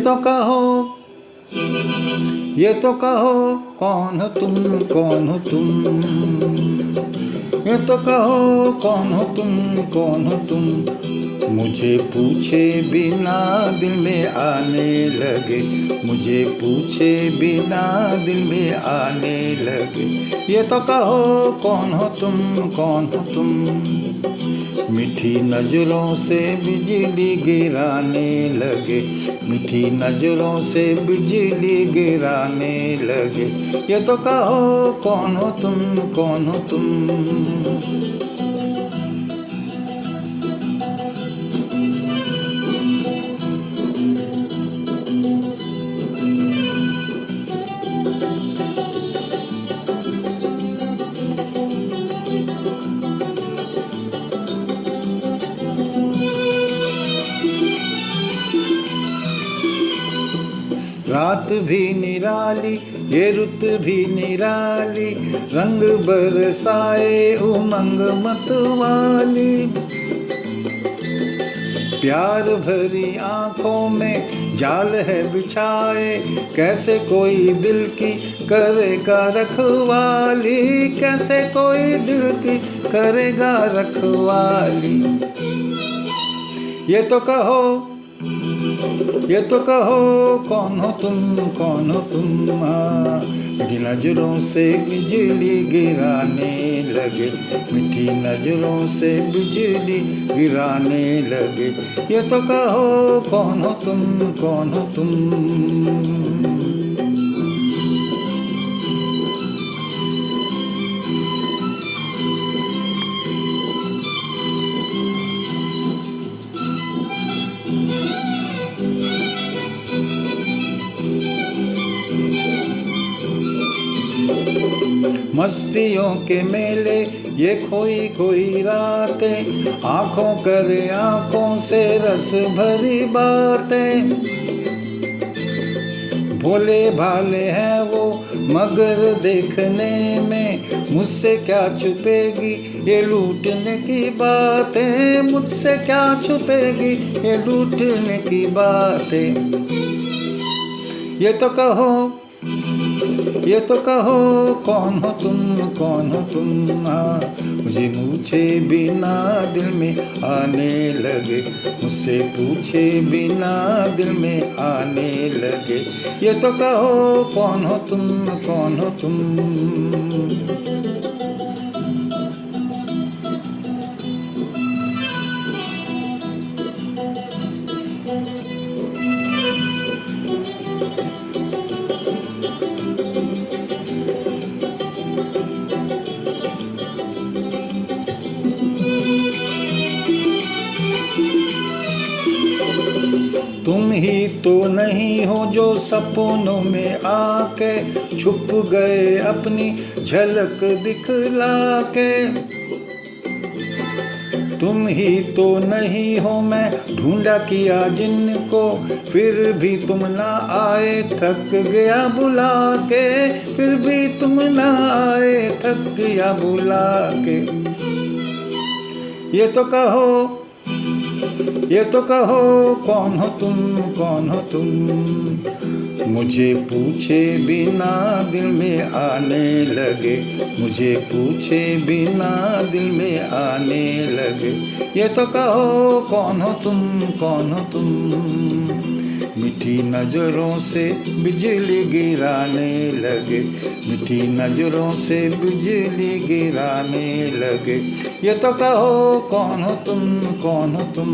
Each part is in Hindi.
तो कहो, ये तो कहो कौन हो तुम, कौन हो तुम। ये तो कहो कौन हो तुम, कौन हो तुम। मुझे पूछे बिना दिल में आने लगे, मुझे पूछे बिना दिल में आने लगे। ये तो कहो कौन हो तुम, कौन हो तुम। मीठी नजरों से बिजली गिराने लगे, मीठी नजरों से बिजली गिराने लगे। ये तो कहो कौन हो तुम, कौन हो तुम। रात भी निराली, ये रुत भी निराली, रंग बरसाए उमंग मतवाली। प्यार भरी आंखों में जाल है बिछाए, कैसे कोई दिल की करेगा रखवाली, कैसे कोई दिल की करेगा रखवाली। ये तो कहो, ये तो कहो कौन हो तुम, कौन हो तुम। मीठी नजरों से बिजली गिराने लगे, मीठी नजरों से बिजली गिराने लगे। ये तो कहो कौन हो तुम, कौन हो तुम। मस्तियों के मेले ये खोई खोई रातें, आँखों करे आँखों से रस भरी बातें। भोले भाले हैं वो मगर देखने में, मुझसे क्या छुपेगी ये लूटने की बातें, मुझसे क्या छुपेगी ये लूटने की बातें। ये तो कहो, ये तो कहो कौन हो तुम, कौन हो तुम। मुझे पूछे बिना दिल में आने लगे, मुझसे पूछे बिना दिल में आने लगे। ये तो कहो कौन हो तुम, कौन हो तुम। तुम ही तो नहीं हो जो सपनों में आके छुप गए अपनी झलक दिखला के। तुम ही तो नहीं हो मैं ढूंढा किया जिनको, फिर भी तुम ना आए थक गया बुला के, फिर भी तुम ना आए थक गया बुला के। ये तो कहो, ये तो कहो कौन हो तुम, कौन हो तुम। मुझे पूछे बिना दिल में आने लगे, मुझे पूछे बिना दिल में आने लगे। ये तो कहो कौन हो तुम, कौन हो तुम। मीठी नजरों से बिजली गिराने लगे, मीठी नजरों से बिजली गिराने लगे। ये तो कहो कौन हो तुम, कौन हो तुम।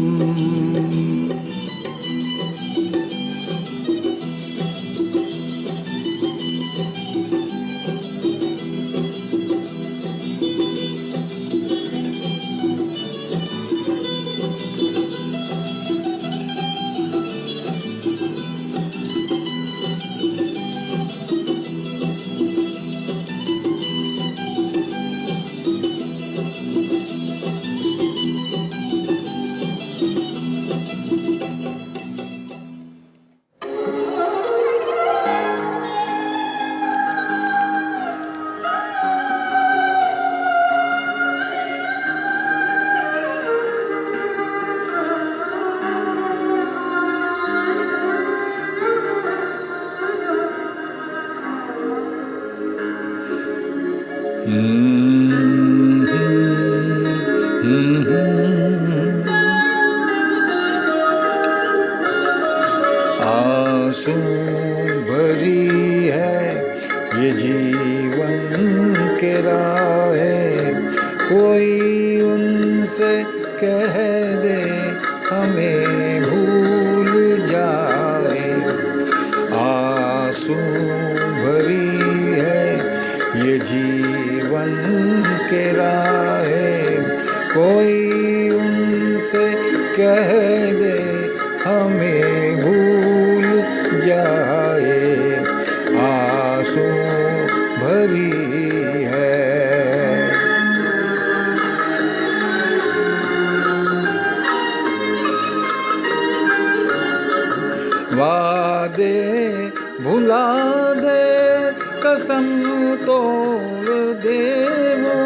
आंसू भरी है ये जीवन के राहें, कोई उनसे कह दे हमें भूल जाए। आंसू भरी है ये जीवन के राहें, कोई उनसे कह दे हमें भूल जाए। आंसू भरी है। वादे भुला दे, कसम तोड़ दे वो,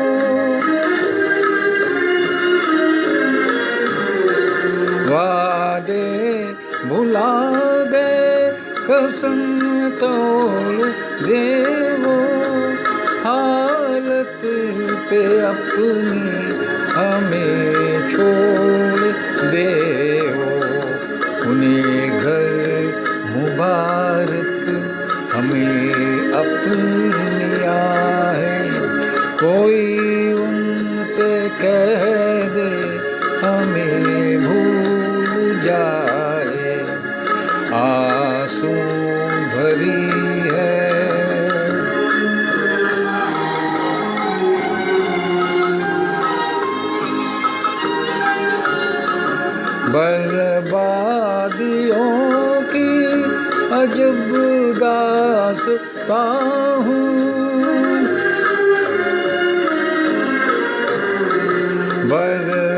वादे भुला दे, कसम तोड़ दे वो, हालत पे अपनी हमें छोड़ दे वो। उन्हें घर मुबारक हमें अपनी आहें, कोई उनसे कह दे हमें भूल जाए। आंसू भरी है। बर्बादियों की अजब दास्तां हूँ,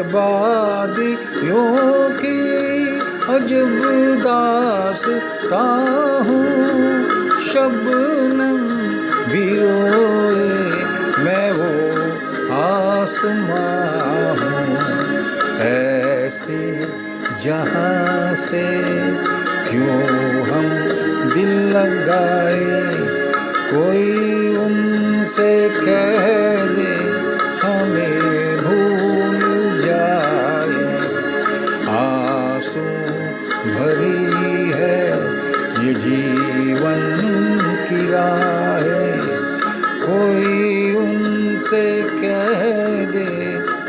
बर्बादियों की अजब दास्तां हूँ। शबनम भी रोए मैं वो आसमां हूँ, ऐसे जहाँ से क्यों हम दिल लगाए, कोई उनसे कह दे हमें भूल जाए। आंसू भरी है ये जीवन की राहें, कोई उनसे कह दे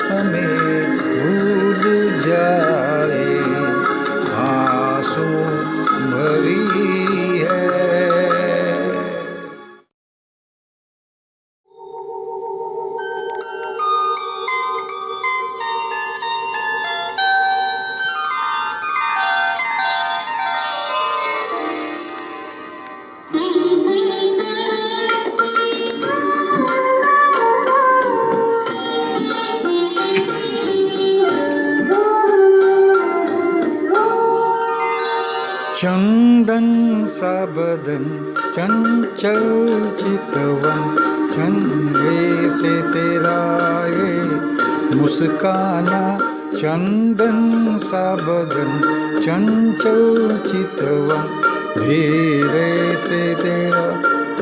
हमें भूल जाए। आंसू भरी है। चंदन सा बदन चंचल चितवन, चंद्रे से तेरा ये मुस्काना। चंदन सा बदन चंचल चितवन, धीरे से तेरा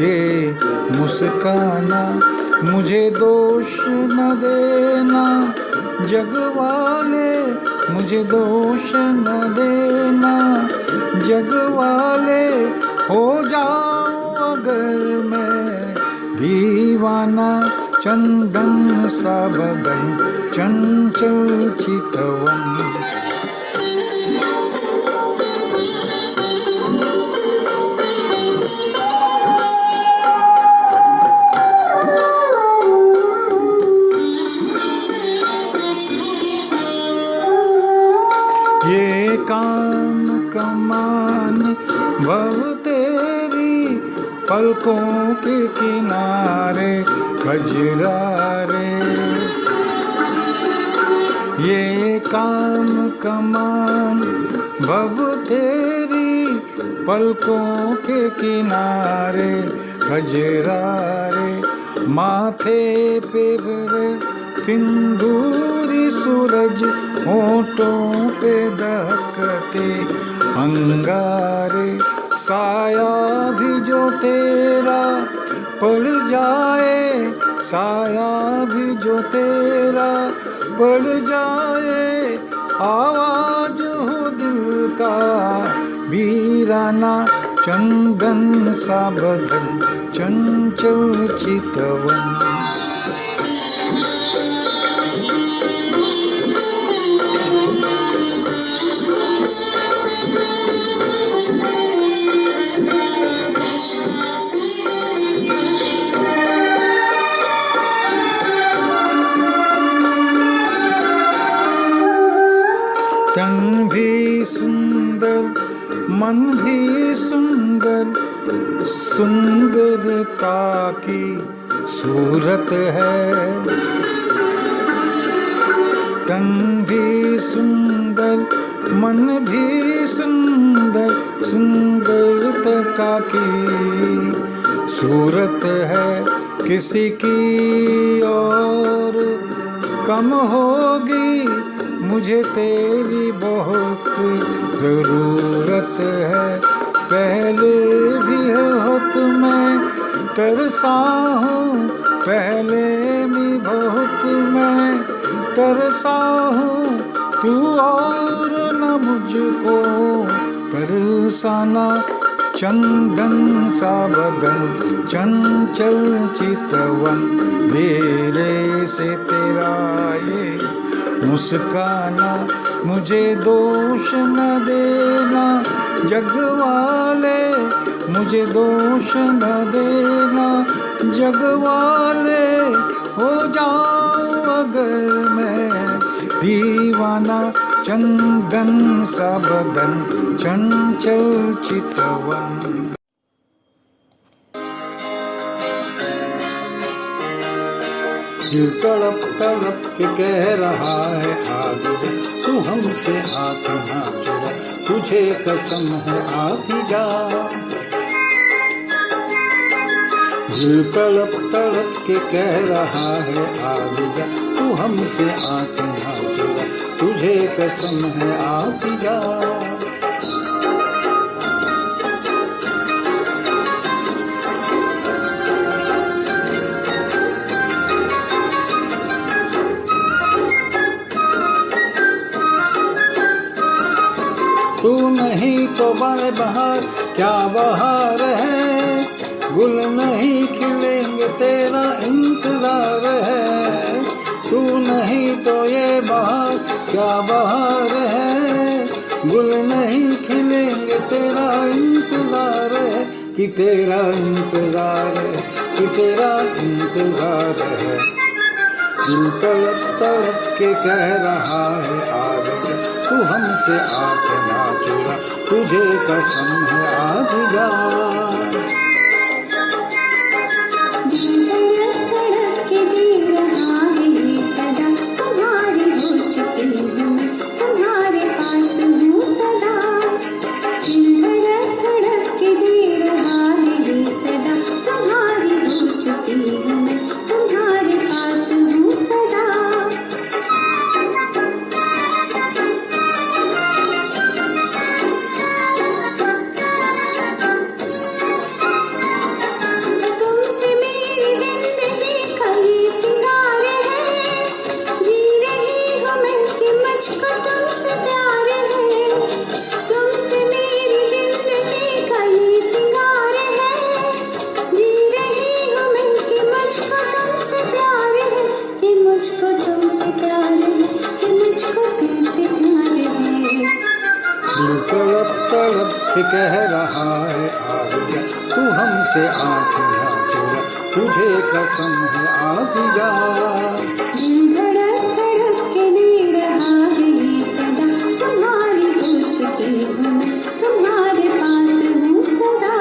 ये मुस्काना। मुझे दोष न देना जग वाले, मुझे दोष न देना जग वाले, हो जाऊं अगर मैं दीवाना। चंदन सा बदन चंचल चितवन। ये काम कमान भव तेरी, पलकों के किनारे खजरारे। ये काम कमान भव तेरी, पलकों के किनारे खजरारे। माथे पे सिंदूरी सूरज, होठों पे दहकते अंगारे। साया भी जो तेरा पड़ जाए, साया भी जो तेरा पड़ जाए, आवाज हो दिल का वीराना, चंदन सा बदन चंचल चितवन। तन भी सुंदर, मन भी सुंदर, सुंदरता की सूरत है। तन भी सुंदर, मन भी सुंदर, सुंदरता की सूरत है। किसी की और कम होगी, मुझे तेरी बहुत ज़रूरत है। पहले भी हो तुम्हें तरसा हूँ, पहले भी बहुत मैं तरसा हूँ, तू और न मुझको तरसाना। चंदन सा बदन चंचल चितवन, मेरे से तेरा ये मुस्काना। मुझे दोष न देना जग वाले, मुझे दोष न देना जग वाले, हो जाऊं अगर मैं दीवाना। चंदन सा बदन चंचल चितवन। दिल तड़प तड़प के कह रहा है आग जा, तू हमसे आँख ना चुरा, तुझे कसम है आ भी जा। दिल तड़प तड़प के कह रहा है आग जा, तू हमसे आँख ना चुरा, तुझे कसम है आ भी जा। तू नहीं तो बाए बहार क्या बहार है, गुल नहीं खिलेंगे तेरा इंतजार है। तू नहीं तो ये बहार क्या बहार है, गुल नहीं खिलेंगे तेरा इंतजार है। कि तेरा इंतजार है, कि तेरा इंतजार है। दिल तड़प तड़प के कह रहा है आग जा, तू हमसे आँख ना चुरा, तुझे कसम है आ भी जा। दिल धड़क धड़क के दे रहा है ये सदा, तुम्हारी हो चुकी हूँ मैं, तुम्हारे पास हूँ सदा। दिल धड़क धड़क के दे रहा है ये सदा, तुम्हारी हो चुकी हूँ मैं, तुम्हारे पास हूँ सदा। तुमसे मेरी जिंदगी का ये सिंगार है, जी रही हूँ मैं कि मुझको तुमसे प्यार है। तुमसे मेरी जिंदगी का ये सिंगार है, जी रही हूँ मैं कि मुझको तुमसे प्यार है, कि मुझको तुमसे प्यार है, कि मुझको तुमसे प्यार है। दिल तड़प तड़प के कह रहा है आग जा, तू हमसे आँख ना चुरा, तुझे कसम है आ भी जा। दिल धड़क धड़क के दे रहा है ये सदा, तुम्हारी हो चुकी हूँ मैं, तुम्हारे पास हूँ सदा।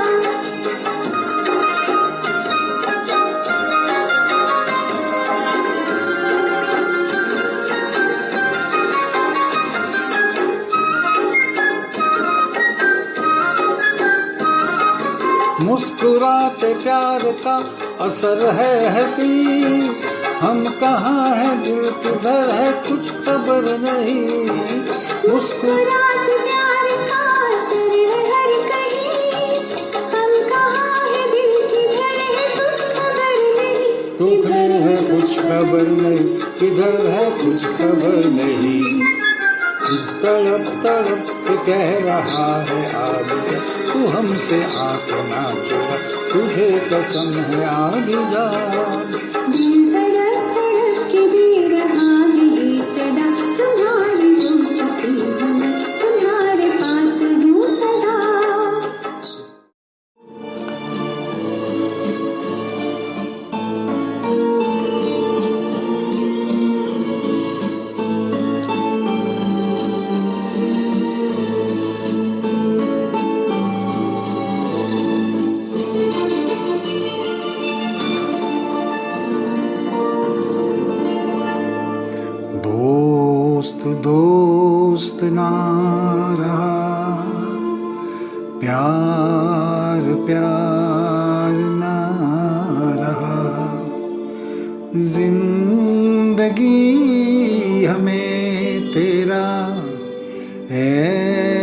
मुस्कुराते प्यार का असर है हकीम, हम कहाँ हैं दिल किधर है कुछ खबर नहीं। मुस्कुरात प्यार का असर है हर कहीं, हम कहाँ है दिल किधर है कुछ खबर नहीं। किधर है कुछ खबर नहीं, किधर है कुछ खबर नहीं। तड़प तड़प के कह रहा है आज तू हमसे आंख ना चुरा, तुझे कसम है आ भी जा। दिल धड़क धड़क के दे रहा है ये सदा, तुम्हारी हो चुकी हूँ मैं, तुम्हारे पास हूँ सदा। दोस्त दोस्त ना रहा, प्यार प्यार ना रहा, जिंदगी हमें तेरा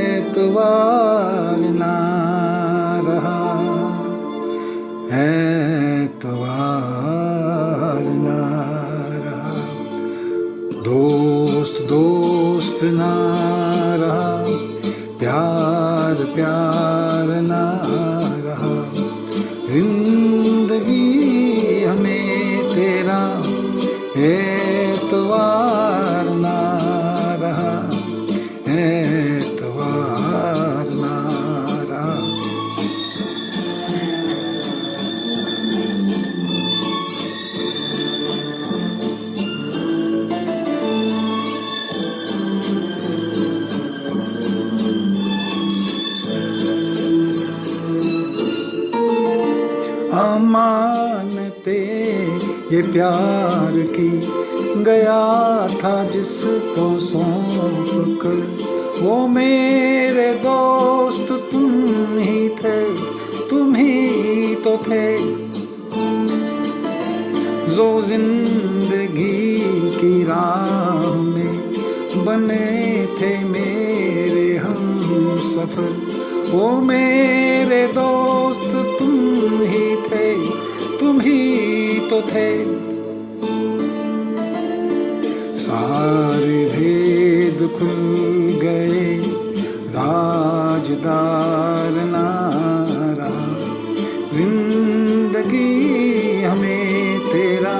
एतबार ना रहा, एतबार ना रहा। दोस्त दोस्त ना रहा, प्यार प्यार ना रहा, जिंदगी हमें तेरा एतबार ना रहा, एतबार ना रहा। अमानते ये प्यार की गया था जिसको सौंप कर, वो मेरे दोस्त तुम ही थे, तुम ही तो थे जो जिंदगी की राह में बने थे मेरे हम सफर, वो मेरे दोस्त तुम ही थे, तुम ही तो थे। सारे भेद खुल गए, राजदार ना रहा, जिंदगी हमें तेरा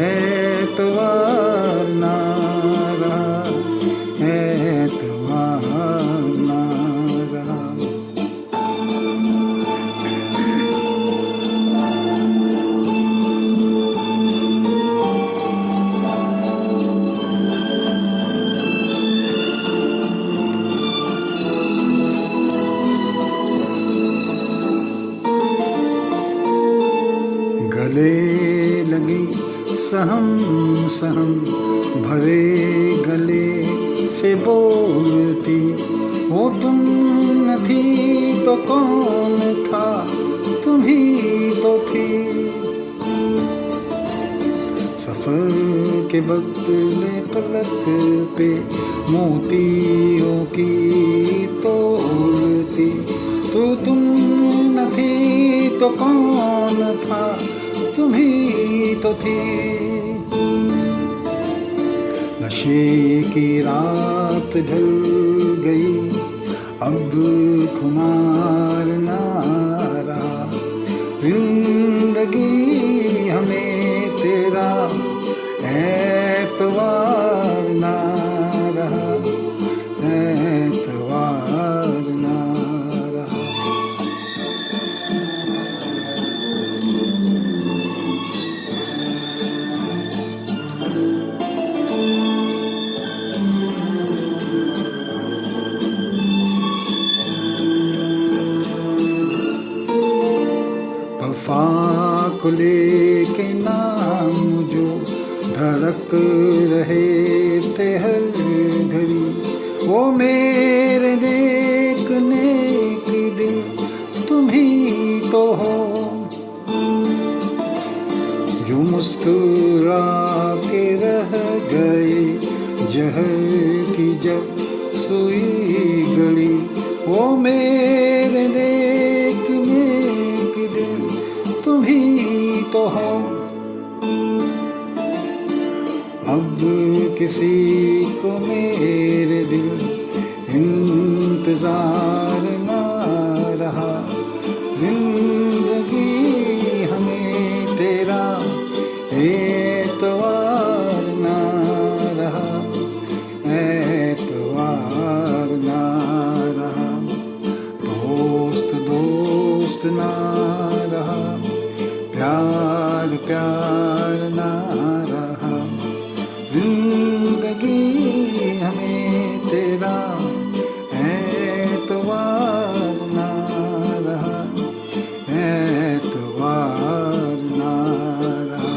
एतबार ना रहा, एतबार ना रहा। गले लगी सहम सहम भरे गले से बोलती, वो तुम न थी तो कौन था, तुम ही तो थी। सफर के वक्त में पलक पे मोतियों की तोलती, तुम न थी तो कौन था, तुम ही तो थी। नशे की रात ढल गई, अब खुमार ना रहा, जिंदगी हमें तेरा एतबार ना रहा, एतबार ना रहा। वफा को लेके नाम जो धड़क रहे थे हर घड़ी, वो मेरे नेक नेक दिल तुम ही तो हो, जो मुस्कुरा के रह गए जहर की जब सुई गली, वो मेरे नेक नेक दिल तुम ही तो हो। किसी को मेरे दिल इंतजार ना रहा, जिंदगी हमें तेरा एतवार ना रहा, एतवार ना रहा, दोस्त दोस्त ना रहा, प्यार प्यार ना रहा, जिंदगी हमें तेरा एतवार ना रहा, एतवार ना रहा।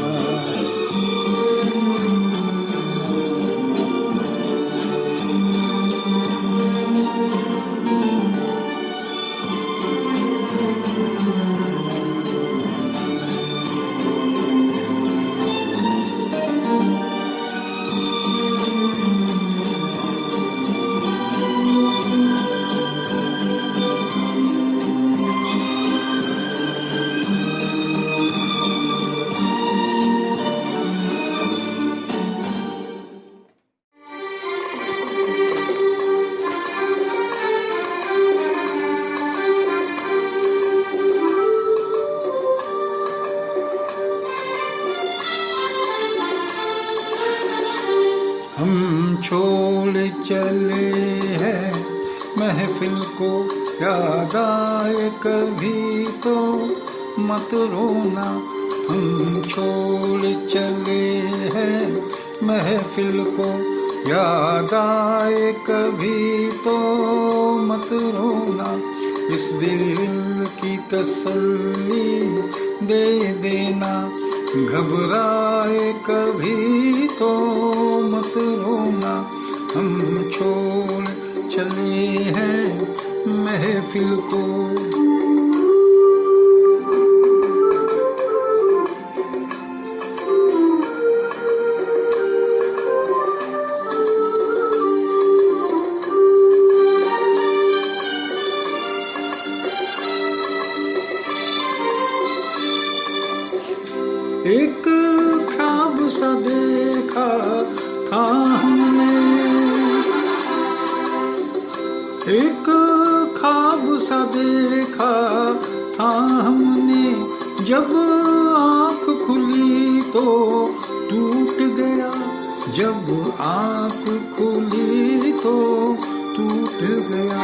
हम छोड़ चले हैं महफिल को, याद आए कभी तो मत रोना। हम छोड़ चले हैं महफिल को, याद आए कभी तो मत रोना। इस दिल की तसल्ली दे देना, घबराए कभी तो मत रोना। हम छोड़ चले हैं महफिल को। एक ख्वाब सा देखा था हमने, एक ख्वाब सा देखा था हमने, जब आँख खुली तो टूट गया, जब आँख खुली तो टूट गया।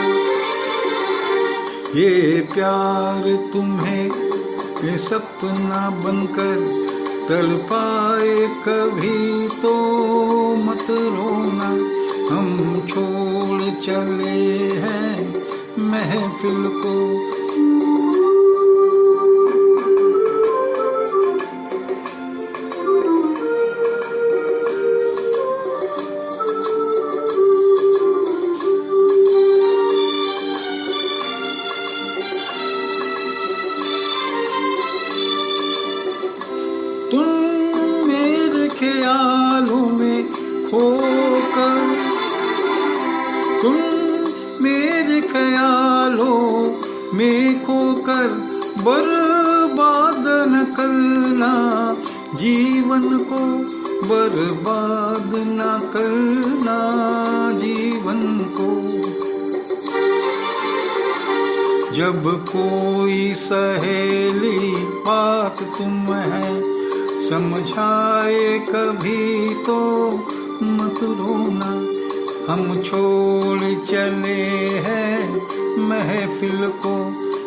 ये प्यार तुम्हें ये सपना बनकर तड़पाए कभी तो मत रोना। हम छोड़ चले हैं महफिल को। तुम मेरे ख्यालों में खोकर, तुम मेरे ख्यालों में खोकर बर्बाद न करना जीवन को, बर्बाद न करना जीवन को। जब कोई सहेली बात तुम है समझाए कभी तो मत रोना। हम छोड़ चले हैं महफिल को,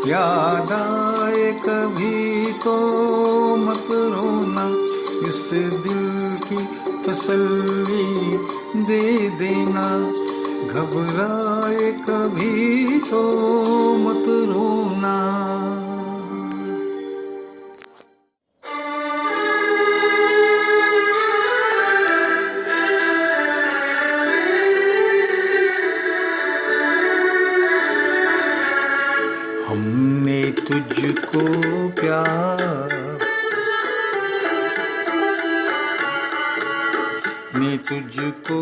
याद आए कभी तो मत रोना। इस दिल की तसल्ली दे देना, घबराए कभी तो मत रोना। हमने तुझको प्यार, ने तुझको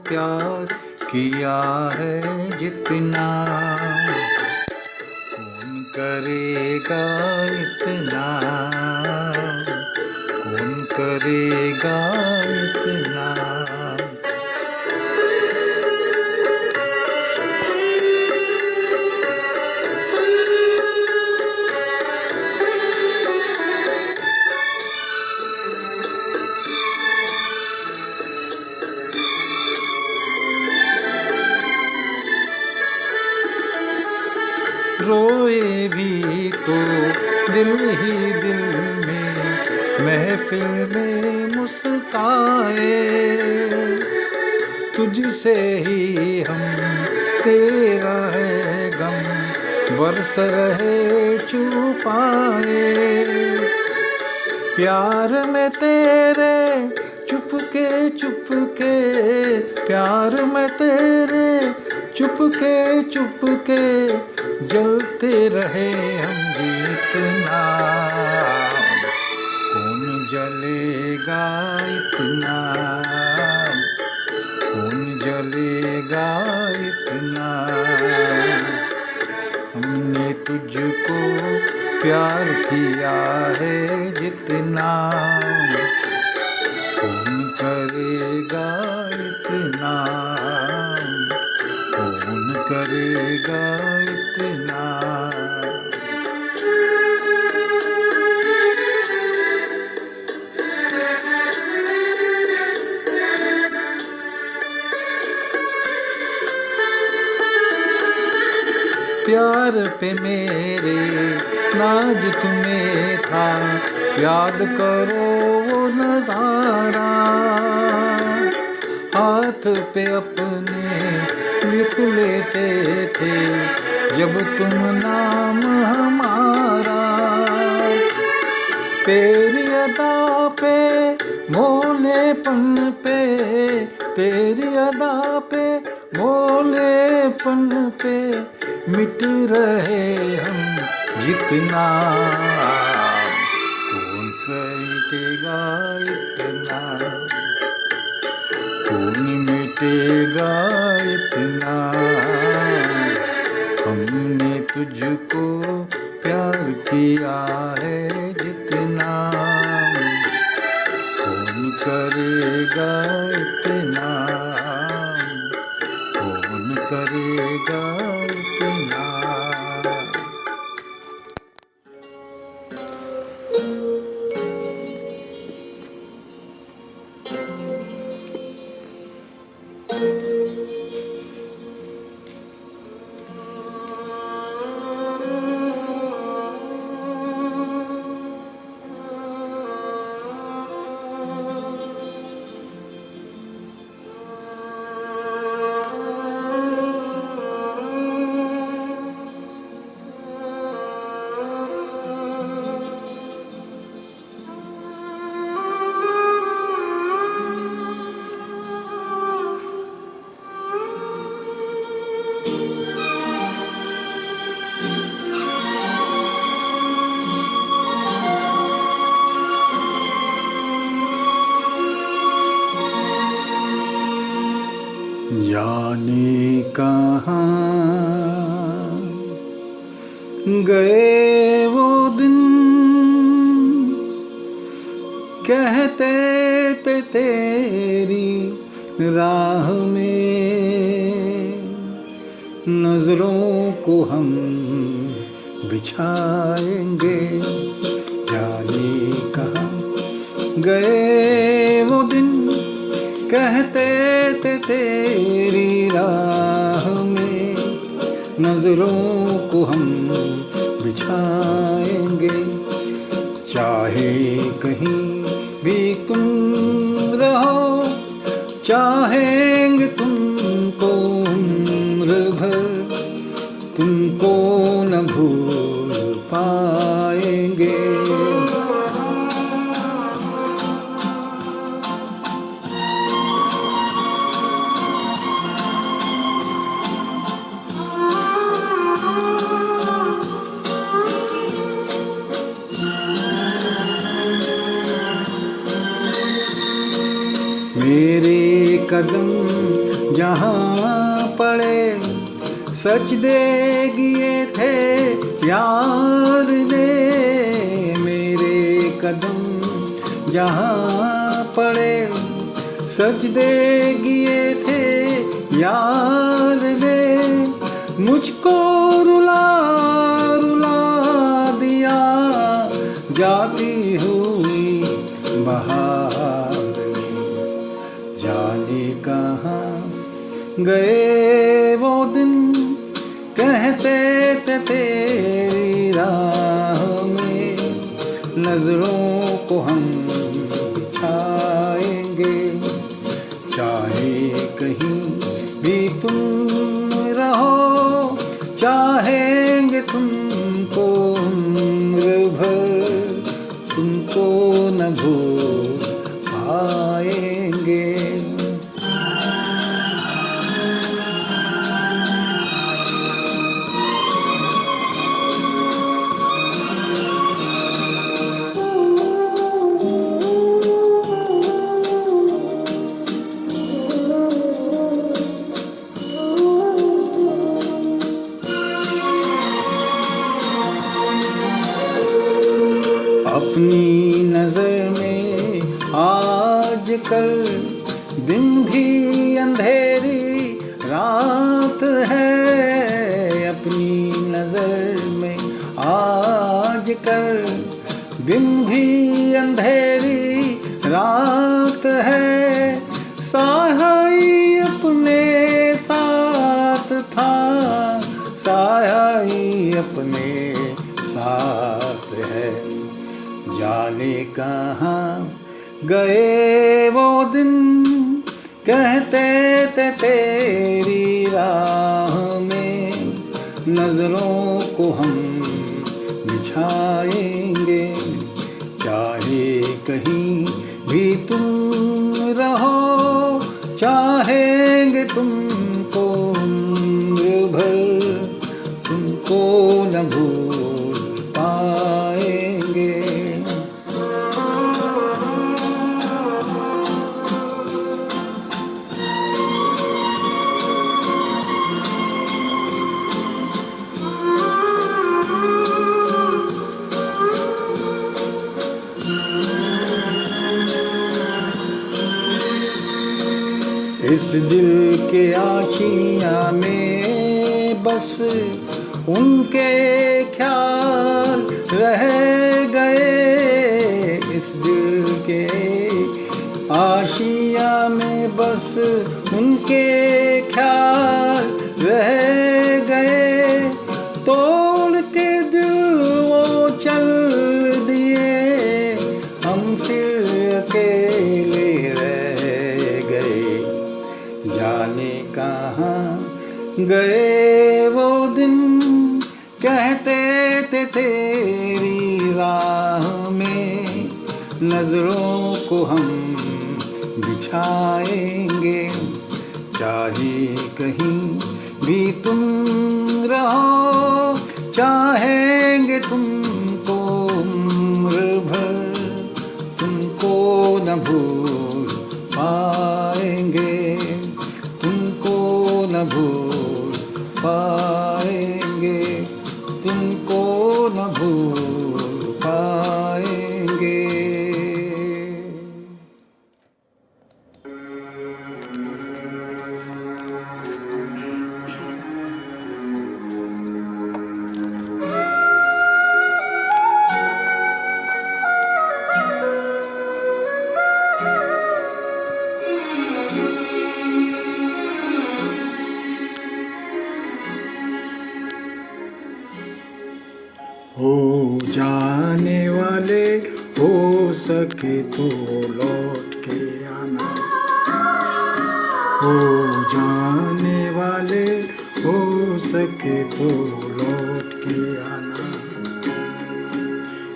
प्यार किया है जितना, कौन करेगा इतना, कौन करेगा इतना। दिल ही दिल में महफिल में मुस्काए, तुझसे ही हम तेरा है गम बरस रहे छुपाए। प्यार में तेरे चुपके चुपके, प्यार में तेरे चुपके चुपके जलते रहे हम जितना। कौन जलेगा इतना, कौन जलेगा इतना। हमने तुझको प्यार किया है जितना, कौन करेगा इतना, कौन करेगा इतना। प्यार पे मेरे नाज तुम्हें था, याद करो वो नजारा। हाथ पे अपने लिख लेते थे जब तुम नाम हमारा। तेरी अदा पे भोलेपन पे, तेरी अदा पे भोलेपन पे मिट रहे हम जितना। कौन मिटेगा इतना, कौन मिटेगा इतना। हमने तुझको प्यार किया है जितना, कौन करेगा इतना, कौन करेगा इतना। जाने कहाँ गए वो दिन, कहते थे तेरी राह में नजरों को हम बिछाएंगे। जाने कहाँ गए वो दिन, कहते थे तेरी राह में नजरों को हम बिछाएंगे। चाहे कहीं भी तुम रहो, चाहेंगे तुमको उम्र भर, तुमको न भूल पाएंगे। मेरे कदम जहाँ पड़े सच देगी ये थे यार दे। मेरे कदम जहाँ पड़े सच देगी ये थे यार दे। मुझको रुला रुला दिया जाती हुई बहार ने। जाने कहाँ गए वो दिन, कहते थे तेरी राह में नजरों को हम बिछाएंगे, चाहे कहीं भी तुम रहो, चाहेंगे तुमको उम्र भर, तुमको न भूल पाएंगे। अपनी नजर में आजकल दिन भी अंधेरी रात है, अपनी नजर में आजकल दिन भी अंधेरी रात है। साया ही अपने साथ था, साया ही अपने साथ है, जाने कहाँ गए वो दिन, कहते थे तेरी राह में नजरों को हम बिछाएंगे, चाहे कहीं भी तुम रहो, चाहेंगे तुमको उम्र भर, तुमको न भूल पाएंगे। इस दिल के आशिया में बस उनके ख्याल रह गए, इस दिल के आशिया में बस उनके ख्याल रह गए, तोड़ के दिल वो चल दिए, हम फिर अकेले रह गए, जाने कहाँ गए वो दिन, कहते थे तेरी राह में नजरों को हम बिछाएंगे, चाहे कहीं भी तुम रहो, चाहेंगे तुमको उम्र भर, तुमको न भूल पाएंगे, तुमको न भूल पाएंगे, तुमको न भूल पाएंगे। हो जाने वाले हो सके तो लौट के आना, हो जाने वाले हो सके तो लौट के आना,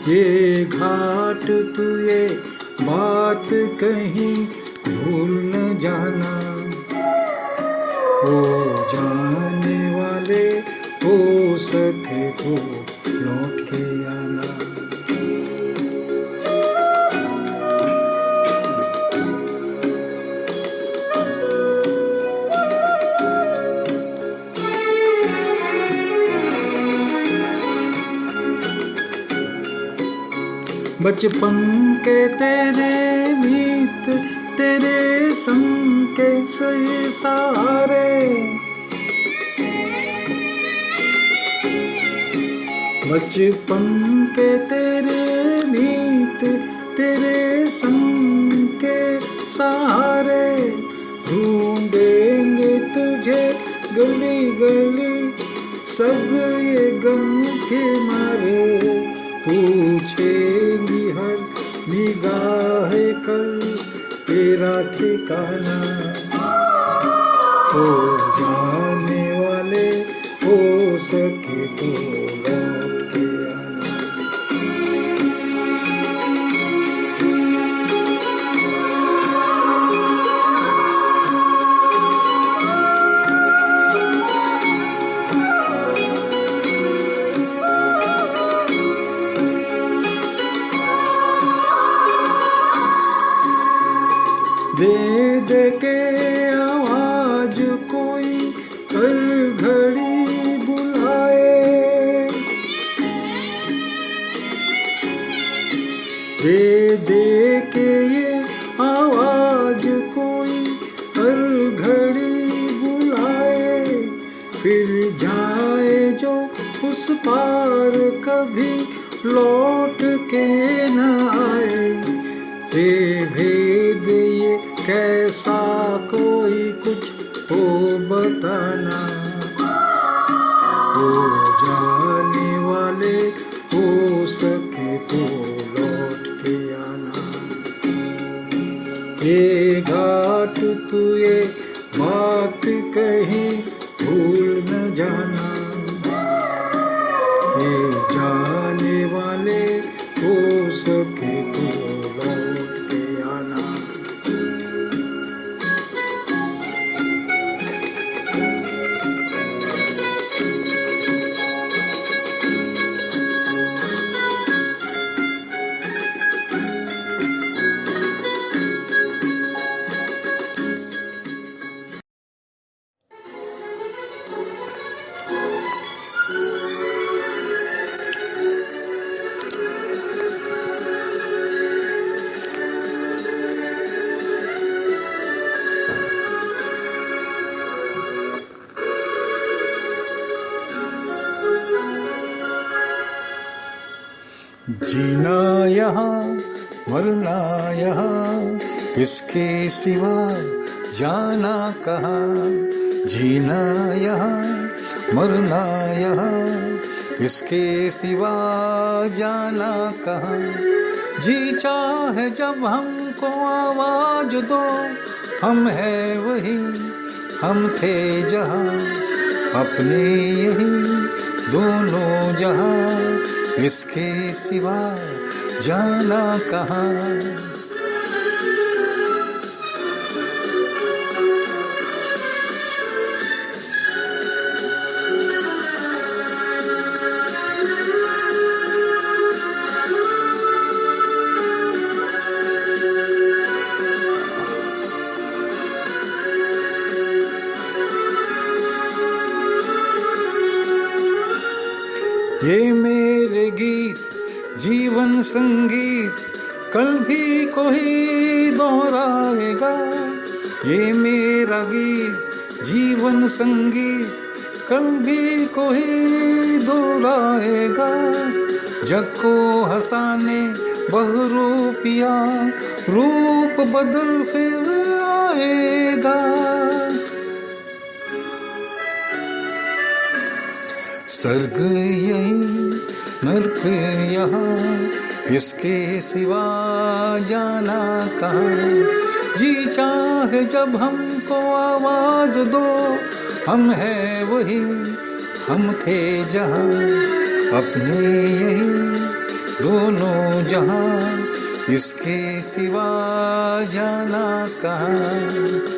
ये घाट तू ये बात कहीं भूल न जाना, हो जाने वाले हो सके तो लौट के आना। बचपन के तेरे मीत तेरे संग के सही सहारे, बचपन के तेरे मीत तेरे संग के सहारे, ढूंढेंगे तुझे गली गली सब ये गम के मारे, पूछेंगी निगाह कर तेरा ठिकाना, हो जाने वाले हो सके तो लौट के आना। दे दे के आवाज कोई हर घड़ी बुलाए, दे दे के ये आवाज कोई हर घड़ी बुलाए, फिर जाए जो उस पार कभी लौट के न आए। ये भेद ये कैसा कोई कुछ हो बताना, हो जाने वाले हो सके तो लौट के आना। ये घाट तू ये बात कहीं भूल न जाना, ये जाने वाले हो सके तो लौट के आना। जीना यहाँ मरना यहाँ, इसके सिवा जाना कहाँ। जीना यहाँ मरना यहाँ, इसके सिवा जाना कहाँ। जी चाहे जब हमको आवाज दो, हम है वही हम थे जहाँ, अपने यही दोनों जहाँ, इसके सिवा जाना कहाँ। ये मेरे गीत जीवन संगीत कल भी कोई दोहराएगा। ये मेरा गीत जीवन संगीत कल भी कोई दोहराएगा। जग को हंसाने बहुरूपिया रूप बदल फिर आएगा। स्वर्ग यही नरक यहाँ, इसके सिवा जाना कहाँ। जी चाहे जब हमको आवाज दो, हम है वही हम थे जहाँ, अपने यही दोनों जहाँ, इसके सिवा जाना कहाँ।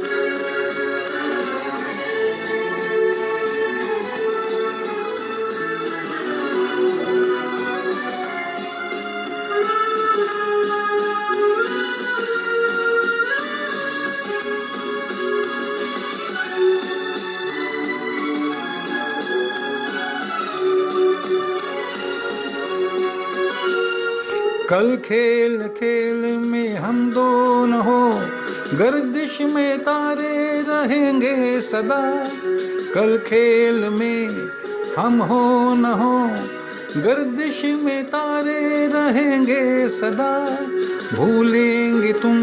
कल खेल खेल में हम दो न हो, गर्दिश में तारे रहेंगे सदा। कल खेल में हम हो न हो, गर्दिश में तारे रहेंगे सदा। भूलेंगे तुम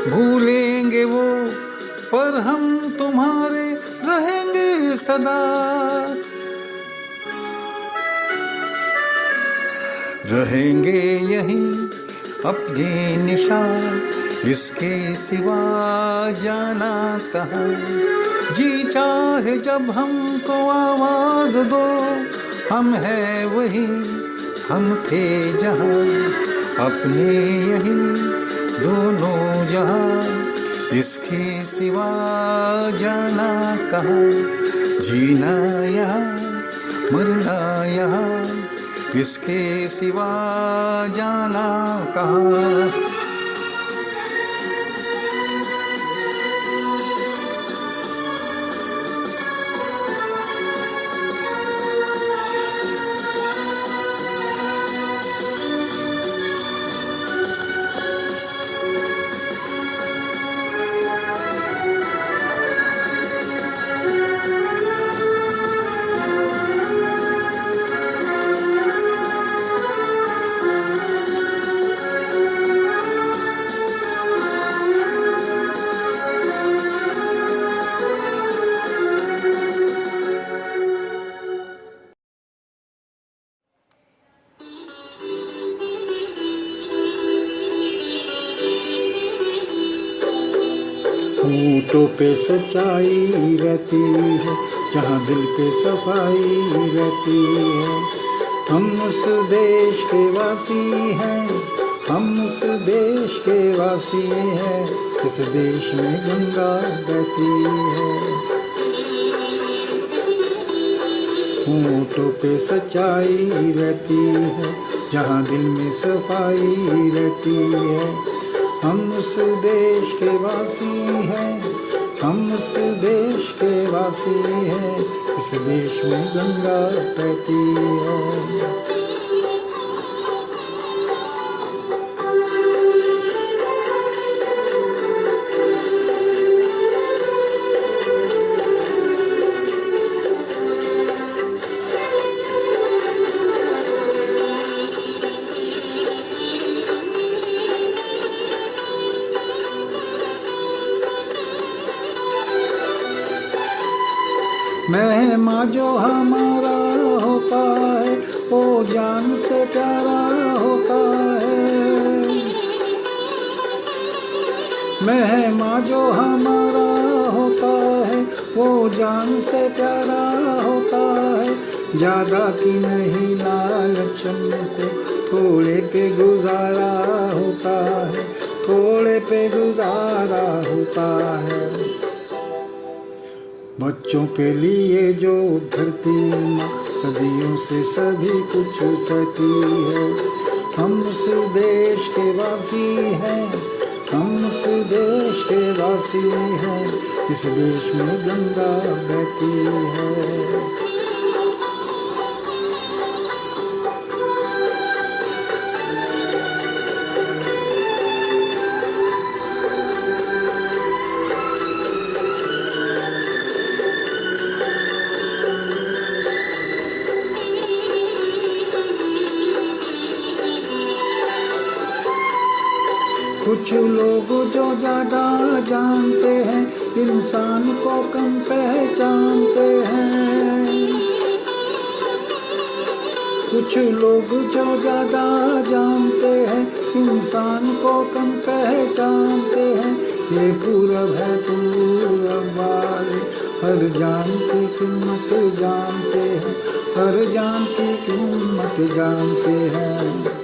भूलेंगे वो, पर हम तुम्हारे रहेंगे सदा। रहेंगे यहीं अपने निशान, इसके सिवा जाना कहाँ। जी चाहे जब हमको आवाज़ दो, हम है वही, हम थे जहाँ, अपने यही दोनों जहाँ, इसके सिवा जाना कहाँ। जीना यहाँ, मरना यहाँ, इसके सिवा जाना कहाँ। होठों पे सच्चाई रहती है, जहाँ दिल पे सफाई रहती है। हम उस देश के वासी हैं, हम उस देश के वासी हैं, इस देश में गंगा बहती है। होठों पे सच्चाई रहती है, जहाँ दिल में सफाई रहती है। हम उस देश के वासी हैं, हम उस देश के वासी हैं, इस देश में गंगा बहती है। मेहमा जो हमारा होता है, वो जान से प्यारा होता है। मेहमा जो हमारा होता है, वो जान से प्यारा होता है। ज़्यादा की नहीं लालचन को, थोड़े पे गुजारा होता है, थोड़े पे गुजारा होता है। बच्चों के लिए जो धरती माँ सदियों से सभी कुछ सहती है। हम उस देश के वासी हैं, हम उस देश के वासी हैं, इस देश में गंगा बहती है। कुछ लोग जो ज़्यादा जानते हैं, इंसान को कम पहचानते हैं। कुछ लोग जो ज़्यादा जानते हैं, इंसान को कम पहचानते हैं। ये पूरब है पूरब वाले, हर जान की कीमत जानते हैं, हर जान की कीमत जानते हैं।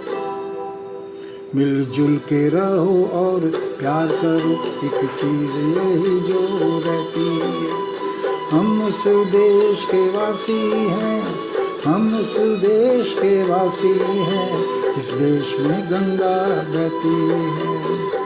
मिलजुल के रहो और प्यार करो, एक चीज़ यही जो रहती है। हम उस देश के वासी हैं, हम उस देश के वासी हैं, इस देश में गंगा बहती है।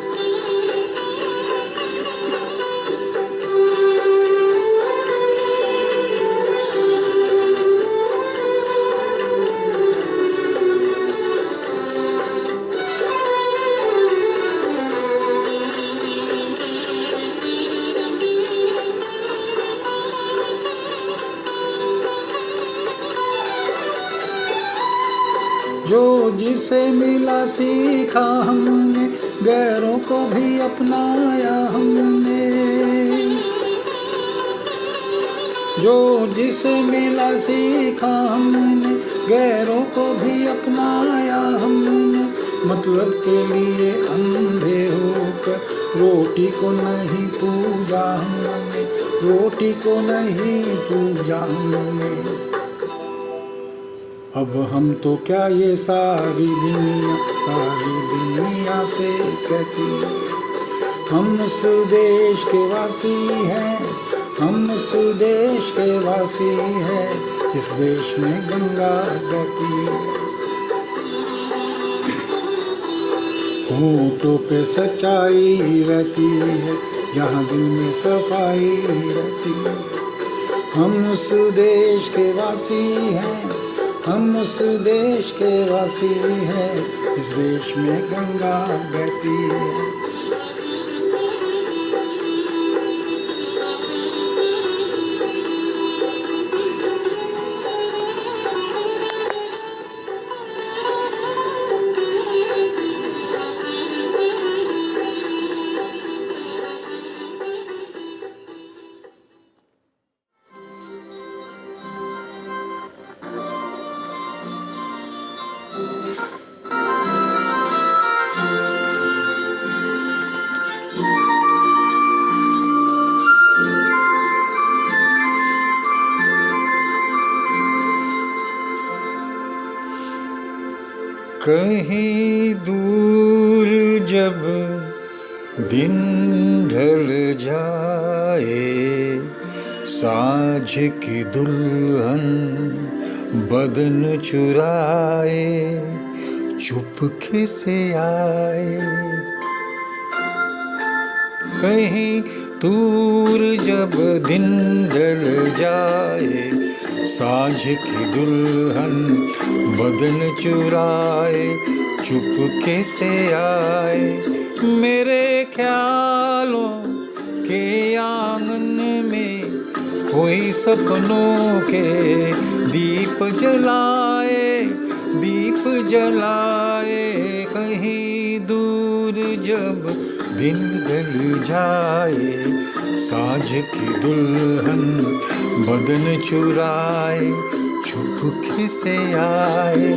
जो जिसे मिला सीखा हमने, गैरों को भी अपनाया हमने। जो जिसे मिला सीखा हमने, गैरों को भी अपनाया हमने। मतलब के लिए अंधे होकर रोटी को नहीं पूजा हमने, रोटी को नहीं पूजा हमने। अब हम तो क्या ये सारी दुनिया से कहती है, हम उस देश के वासी हैं, हम उस देश के वासी हैं, इस देश में गंगा बहती है। होठों पे सच्चाई रहती है, जहाँ दिल में सफाई रहती है। हम उस देश के वासी हैं, हम उस देश के वासी हैं, इस देश में गंगा बहती है। कहीं दूर जब दिन ढल जाए, साँझ की दुल्हन बदन चुराए चुपके से आए। कहीं दूर जब दिन ढल जाए, साँझ की दुल्हन बदन चुराए चुपके से आए। मेरे ख्यालों के आंगन में कोई सपनों के दीप जलाए, दीप जलाए। कहीं दूर जब दिन ढल जाए, साँझ की दुल्हन बदन चुराए चुपके से आए।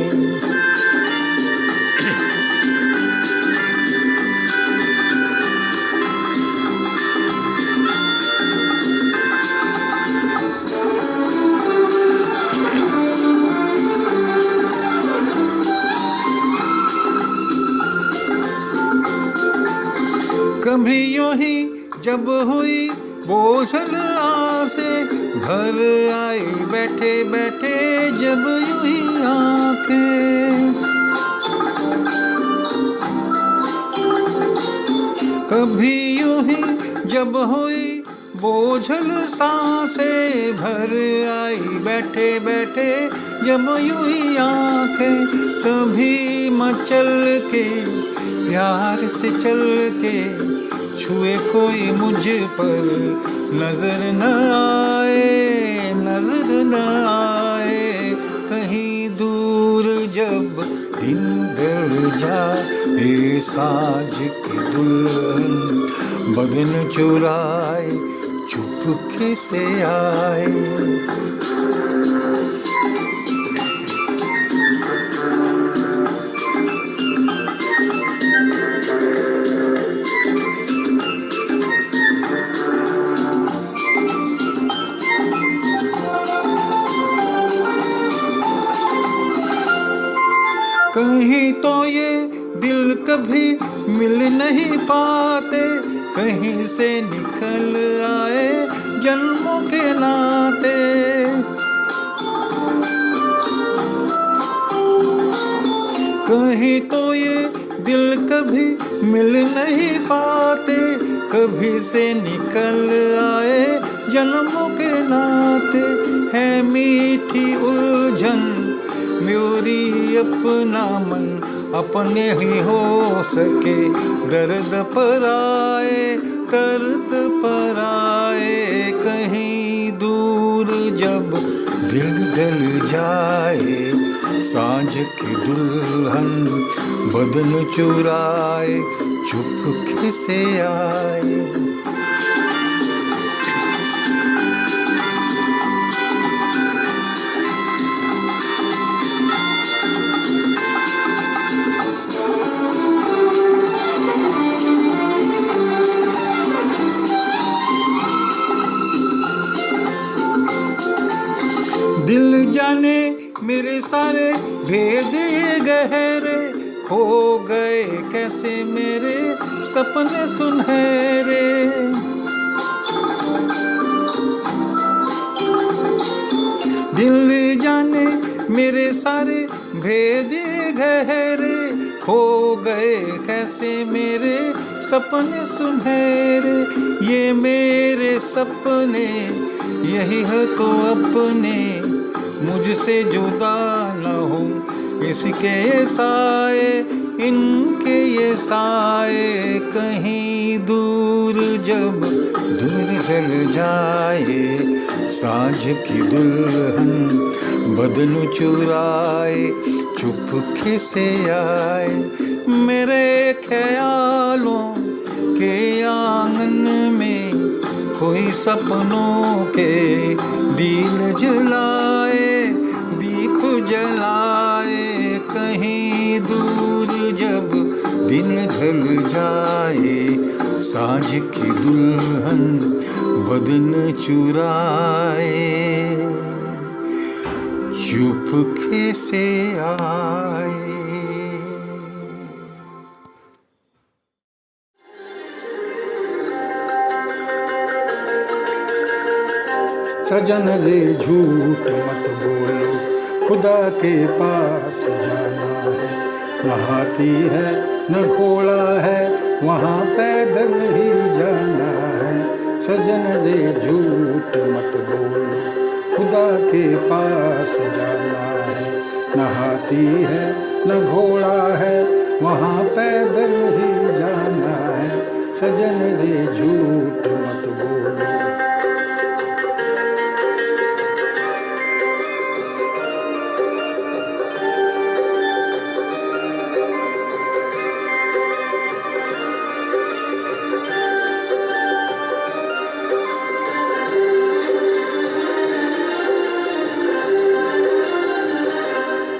कभी यूं ही जब हुई बोझल आसे, घर आई बैठे बैठे जब यूं ही आंखें। कभी यूं ही जब हुई बोझल सांसें, भर आई बैठे बैठे जब यूं ही आंखें। तभी मचल के प्यार से चल के छुए कोई मुझ पर नजर न आए, नजर न आए। कहीं दूर जब दिन ढल जाए, साँझ की दुल्हन बदन चुराए चुपके से आए। कहीं तो ये दिल कभी मिल नहीं पाते, कहीं से निकल आए जन्मों के नाते। कहीं तो ये दिल कभी मिल नहीं पाते, कभी से निकल आए जन्मों के नाते। है मीठी उलझन म्यूरी अपना मन, अपने ही हो सके दर्द पर आए, दर्द पर आए। कहीं दूर जब दिल ढल जाए, साँझ की दुल्हन बदन चुराए चुपके से आए। सारे भेद ये गहरे, खो गए कैसे मेरे सपने सुनहरे। दिल जाने मेरे सारे भेद ये गहरे, खो गए कैसे मेरे सपने सुनहरे। ये मेरे सपने यही है तो अपने, मुझसे जुदा न हो इसके ये साए, इनके ये साए कहीं दूर जब दूर चल जाए। साँझ की दुल्हन बदन चुराए, चुपके से आए मेरे ख्यालों के आंगन में, कोई सपनों के दिल जलाए, दीप जलाए कहीं दूर जब दिन ढल जाए। साँझ की दुल्हन बदन चुराए, चुपके से आए। सजन रे झूठ मत बोलो, खुदा के पास जाना है। नहाती है न घोड़ा है, वहाँ पैदल ही जाना है। सजन रे झूठ मत बोलो, खुदा के पास जाना है। नहाती है न घोड़ा है, वहाँ पैदल ही जाना है। सजन रे झूठ मत बोलो।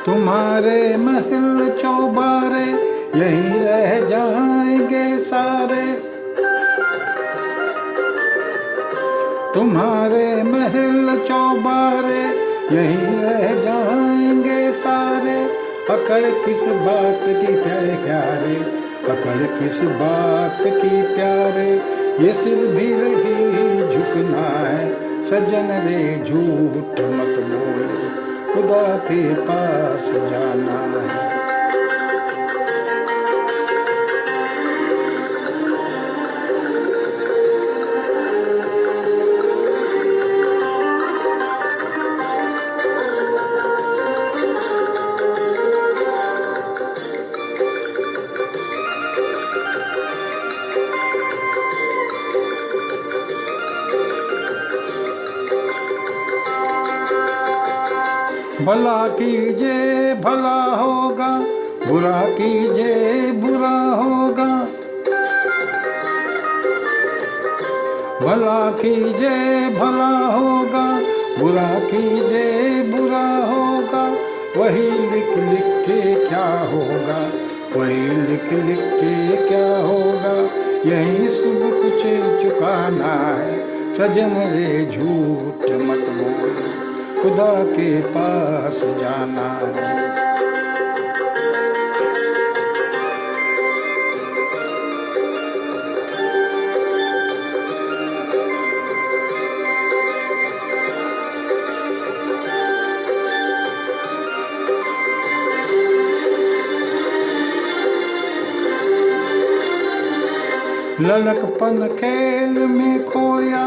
तुम्हारे महल चौबारे यहीं रह जाएंगे सारे, तुम्हारे महल चौबारे यहीं रह जाएंगे सारे। अकड़ किस बात की प्यारे, अकड़ किस बात की प्यारे, ये सिर भी रही झुकना है। सजन रे झूठ मत बोलो, खुदा के पास जाना है। भला कीजिए भला होगा, बुरा कीजिए बुरा होगा। भला कीजिए भला होगा, बुरा कीजिए बुरा होगा। वही लिख लिख के क्या होगा, वही लिख लिख के क्या होगा। यही सब कुछ चुकाना है। सजन रे झूठ मत बोलो, खुदा के पास जाना है। ललकपन खेल में खोया,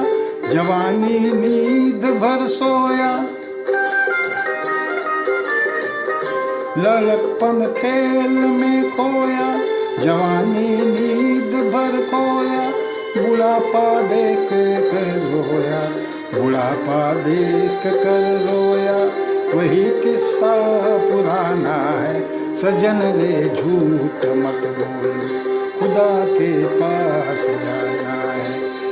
जवानी नींद भर सोया। ललकपन खेल में खोया, जवानी नींद भर खोया। बुढ़ापा देख कर रोया, बुढ़ापा देख कर रोया। वही किस्सा पुराना है। सजन रे झूठ मत बोल, खुदा के पास जाना है।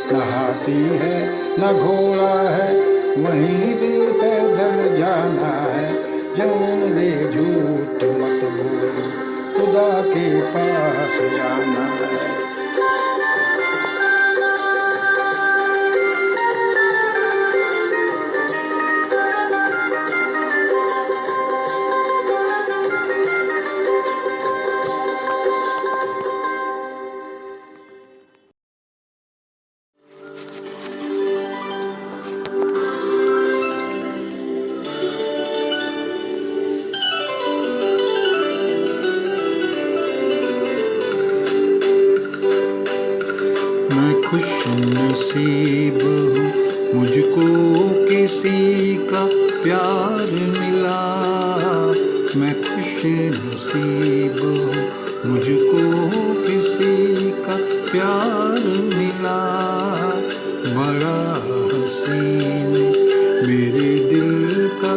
न हाथी है न घोड़ा है, वहीं भी पैदल जाना है। जन रे झूठ मत बोल, खुदा के पास जाना है। नसीब हूँ, मुझको किसी का प्यार मिला। मैं खुश नसीब हूँ, मुझको किसी का प्यार मिला। बड़ा हसीन मेरे दिल का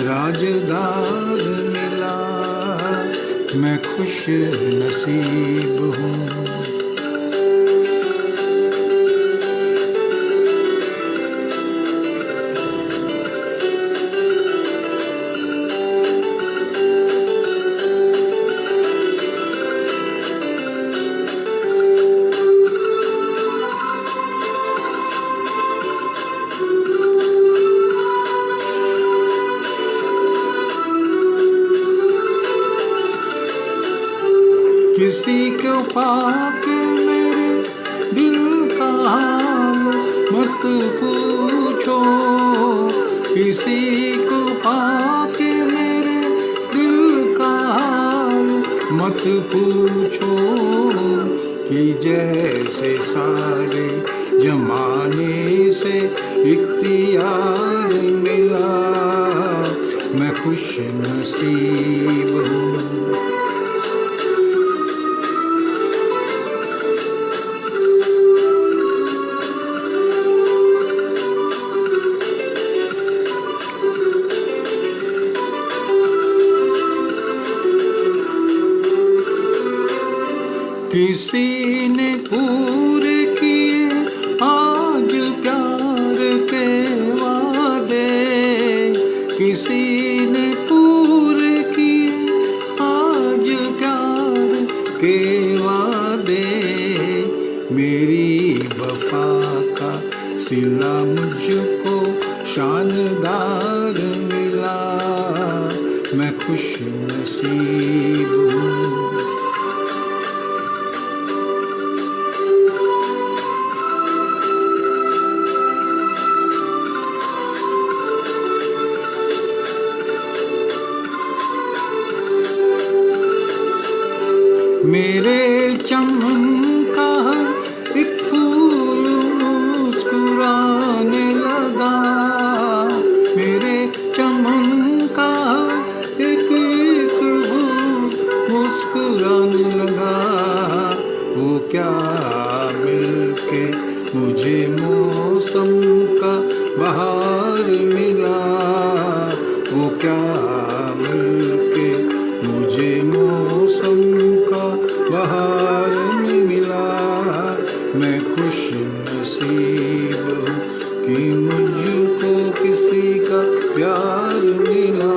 राजदार मिला। मैं खुश नसीब हूँ। किसी को पाके मेरे दिल का हाल मत पूछो। किसी को पाके मेरे दिल का हाल मत पूछो। कि जैसे सारे जमाने से इख्तियार मिला। मैं खुश नसीब हूँ। किसी ने पूरे किए आज प्यार के वादे। किसी ने पूरे किए आज प्यार के वादे। मेरी वफा का सिला मुझको शानदार मिला। मैं खुश नसीब हूँ। मेरे चमन का एक फूल मुस्कुराने लगा। मेरे चमन का एक फूल मुस्कुराने लगा। वो क्या मिलके मुझे मौसम का बहार मिला। वो क्या मिलके मुझे मौसम बहार में मिला। मैं खुश नसीब हूँ कि मुझको किसी का प्यार मिला।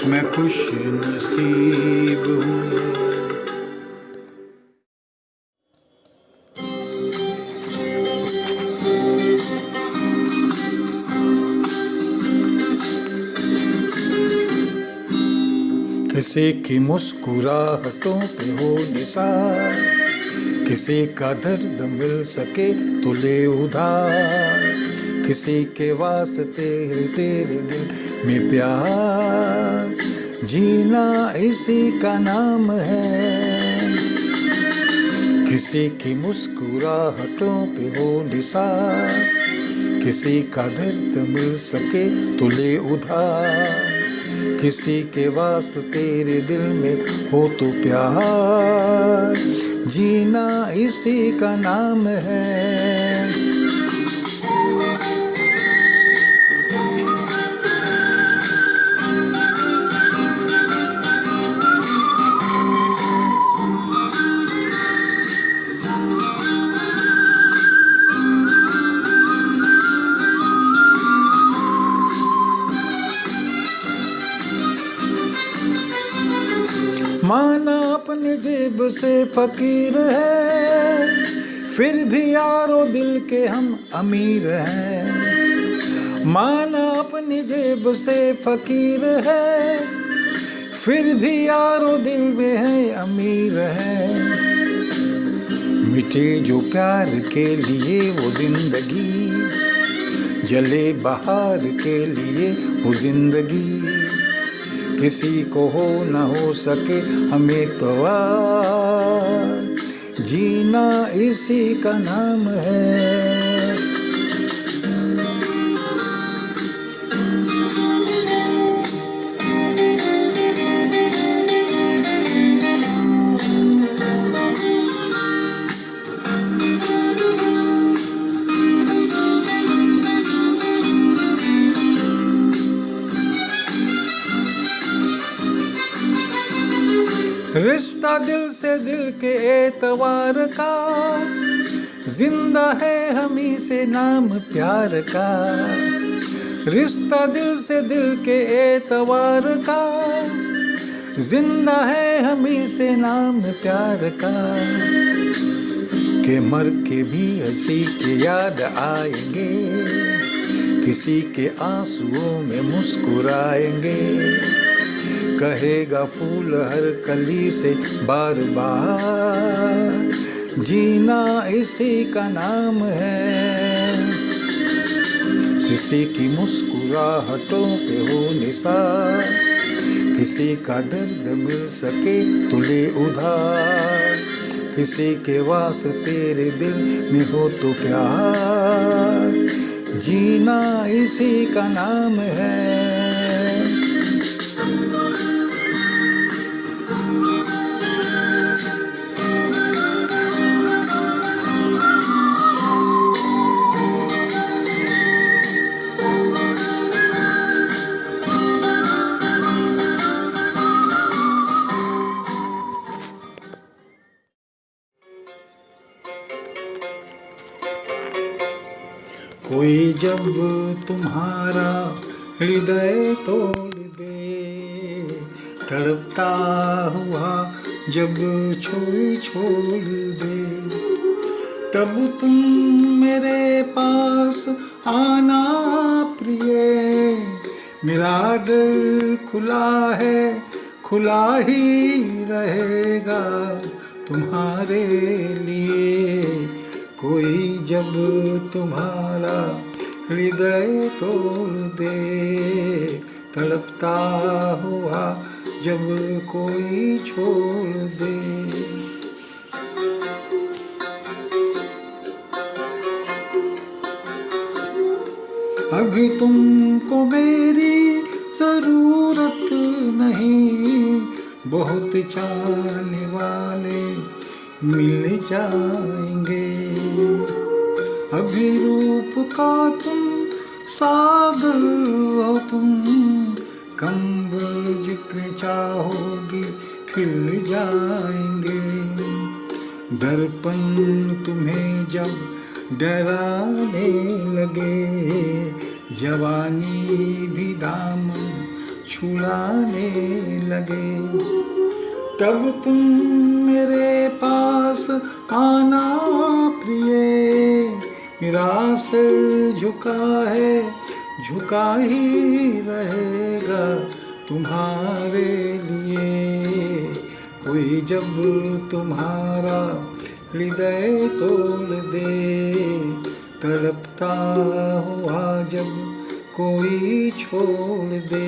मैं खुश नसीब हूँ। किसी की मुस्कुराहटों पे हो निसार। किसी का दर्द मिल सके तो ले उधार। किसी के वास्ते तेरे दिल में प्यास। जीना इसी का नाम है। किसी की मुस्कुराहटों पे हो निसार। किसी का दर्द मिल सके तो ले उधार। किसी के वास्ते तेरे दिल में हो तो प्यार। जीना इसी का नाम है। माना अपने जेब से फकीर है। फिर भी यारो दिल के हम अमीर हैं। माना अपनी जेब से फकीर है। फिर भी यारो दिल में है अमीर है। मिटे जो प्यार के लिए वो जिंदगी। जले बहार के लिए वो जिंदगी। किसी को हो न हो सके हमें तो जीना इसी का नाम है। रिश्ता दिल से दिल के एतवार का, जिंदा है हमी से नाम प्यार का। रिश्ता दिल से दिल के एतवार का, जिंदा है हमी से नाम प्यार का। के मर के भी हंसी के याद आएंगे, किसी के आंसुओं में मुस्कुराएंगे। कहेगा फूल हर कली से बार बार, जीना इसी का नाम है। किसी की मुस्कुराहटों पे हो निसार, किसी का दर्द मिल सके तो ले उधार। किसी के वास्ते तेरे दिल में हो तो प्यार, जीना इसी का नाम है। कोई जब तुम्हारा हृदय तोड़ दे, तड़पता हुआ जब छोड़ दे, तब तुम मेरे पास आना प्रिय। मेरा दिल खुला है, खुला ही रहेगा तुम्हारे लिए। कोई जब तुम्हारा हृदय तोड़ दे, तड़पता हुआ जब कोई छोड़ दे। अभी तुमको मेरी जरूरत नहीं, बहुत चाहने वाले मिल जाएंगे। अभी रूप का तुम सागर हो तुम, कंबल जितने चाहोगी खिल जाएंगे। दर्पण तुम्हें जब डराने लगे, जवानी भी दामन छुड़ाने लगे, तब तुम मेरे पास आना प्रिय। मेरा सिर झुका है, झुका ही रहेगा तुम्हारे लिए। कोई जब तुम्हारा हृदय तोड़ दे, तड़पता हुआ जब कोई छोड़ दे।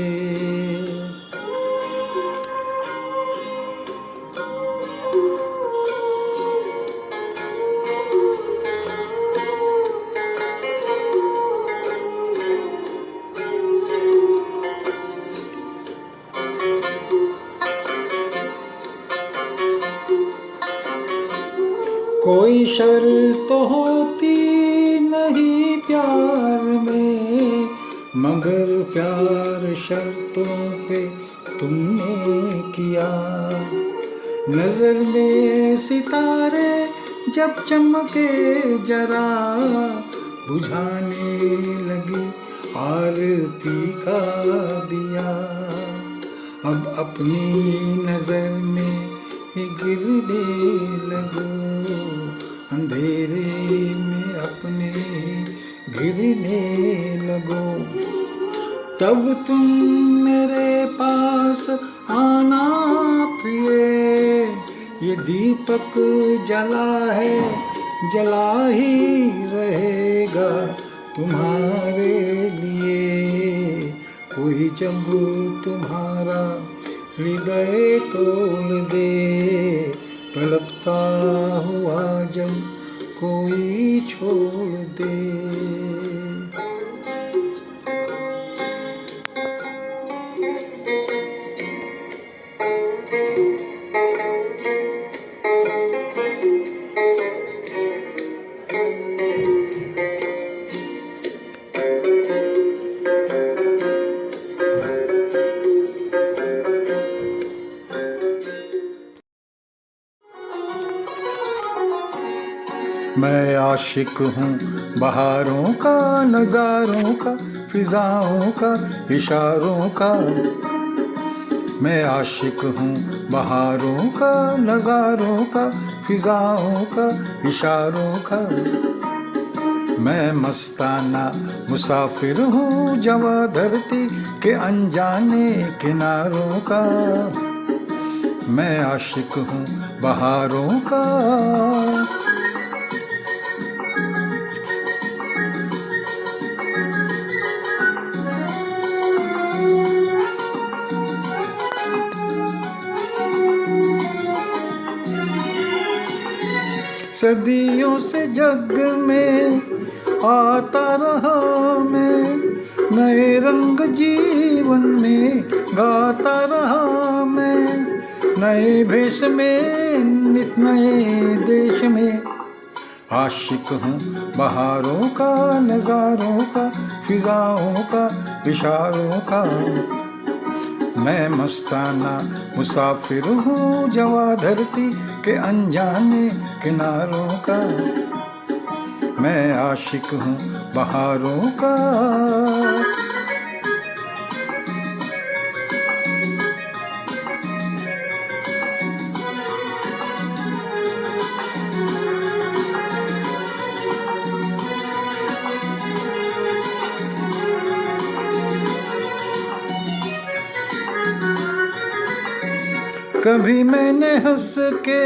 कोई शर्त होती नहीं प्यार में, मगर प्यार शर्तों पे तुमने किया। नजर में सितारे जब चमके जरा, बुझाने लगी आरती का दिया। अब अपनी नजर में गिरने लगो, अंधेरे में अपने गिरने लगो, तब तुम मेरे पास आना प्रिय। ये दीपक जला है, जला ही रहेगा तुम्हारे लिए। कोई जब तुम्हारा हृदय तोड़ दे, तड़पता हुआ जब कोई छोड़ दे। मैं आशिक हूँ बहारों का, नज़ारों का, फिजाओं का, इशारों का। मैं आशिक हूँ बहारों का, नज़ारों का, फिजाओं का, इशारों का। मैं मस्ताना मुसाफिर हूँ जवा धरती के अनजाने किनारों का। मैं आशिक हूँ बहारों का। सदियों से जग में आता रहा मैं, नए रंग जीवन में गाता रहा मैं, नए भेष में नित नए देश में। आशिक हूँ बहारों का, नज़ारों का, फिजाओं का, इशारों का। मैं मस्ताना मुसाफिर हूँ जवा धरती के अनजाने किनारों का। मैं आशिक हूँ बहारों का। कभी मैंने हंस के